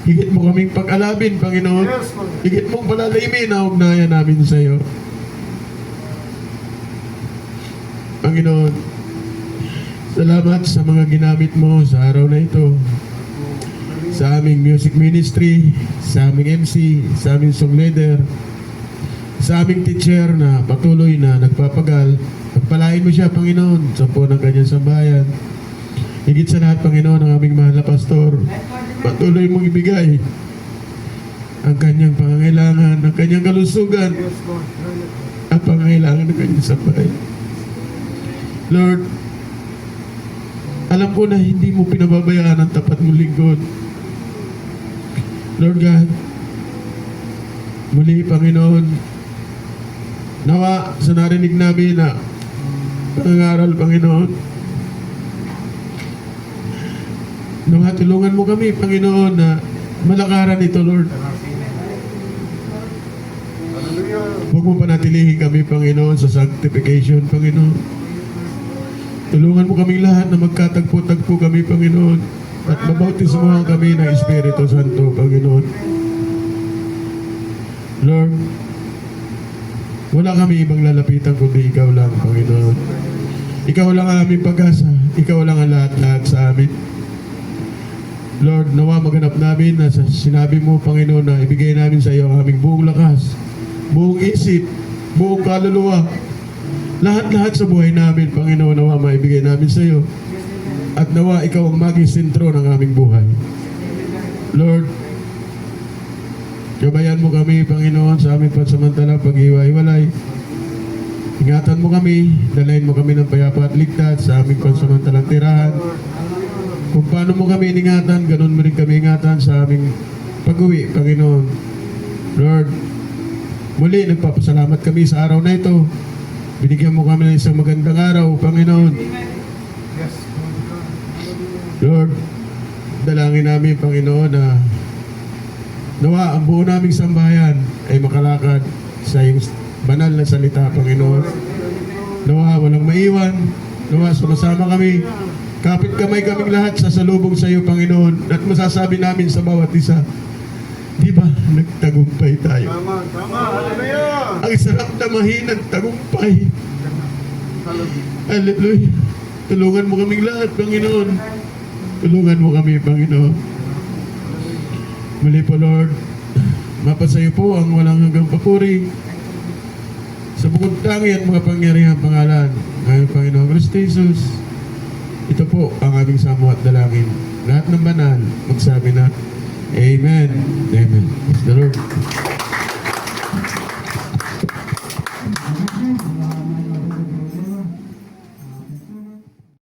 Higit mo kaming pag-alabin, Panginoon. Higit mong palalimin ang ugnayan namin sa iyo. Panginoon, salamat sa mga ginamit mo sa araw na ito. Sa aming music ministry, sa aming MC, sa aming song leader, sa aming teacher na patuloy na nagpapagal. Pagpalain mo siya, Panginoon, sa po ng kanyang sambahayan. Higit sa lahat, Panginoon, ang aming mahal na pastor, patuloy mong ibigay ang kanyang pangangailangan, ang kanyang kalusugan, ang pangangailangan ng kanyang sambahayan. Lord, alam ko na hindi mo pinababayaan ang tapat mong lingkod. Lord God, muli, Panginoon, nawa sa narinig namin na pangangaral, Panginoon, nawa tulungan mo kami, Panginoon, na malakaran ito, Lord. Huwag mo panatilihin kami, Panginoon, sa sanctification, Panginoon. Tulungan mo kaming lahat na magkatagpo-tagpo kami, Panginoon, at mabautismohan kami ng Espiritu Santo, Panginoon. Lord, wala kami ibang lalapitan kundi ikaw lang, Panginoon. Ikaw lang ang aming pag-asa. Ikaw lang ang lahat-lahat sa amin. Lord, nawa maganap namin na sa sinabi mo, Panginoon, na ibigay namin sa iyo ang aming buong lakas, buong isip, buong kaluluwa. Lahat-lahat sa buhay namin, Panginoon, nawa maibigay namin sa iyo. At nawa ikaw ang maging sentro ng aming buhay. Lord, gabayan mo kami, Panginoon, sa aming pansamantalang pag-iwa-iwalay. Ingatan mo kami, dalayin mo kami ng payapa at ligtas sa aming pansamantalang tirahan. Kung paano mo kami iningatan, ganun mo rin kami ingatan sa aming pag-uwi, Panginoon. Lord, muli nagpapasalamat kami sa araw na ito. Binigyan mo kami ng isang magandang araw, Panginoon. Lord, dalangin namin, Panginoon, na nawa ang buo naming sambahayan ay makalakad sa iyong banal na salita, Panginoon. Nawa walang maiwan. Nawa sumasama kami. Kapit kamay kaming lahat sa salubong sa iyo, Panginoon. At masasabi namin sa bawat isa, di ba, nagtagumpay tayo. Tama, hallelujah.
Ang sarap na mahinang tagumpay. Hallelujah. Tulungan mo kaming lahat, Panginoon. Tulungan mo kami, Panginoon. Muli po, Lord, mapasayo po ang walang hanggang papuri sa bukod tangi at mga pangyarihang pangalan ng Panginoon Kristo Jesus. Ito po ang aming samo at dalangin. Lahat ng banal, magsabi na,
Amen. Amen. Praise the Lord.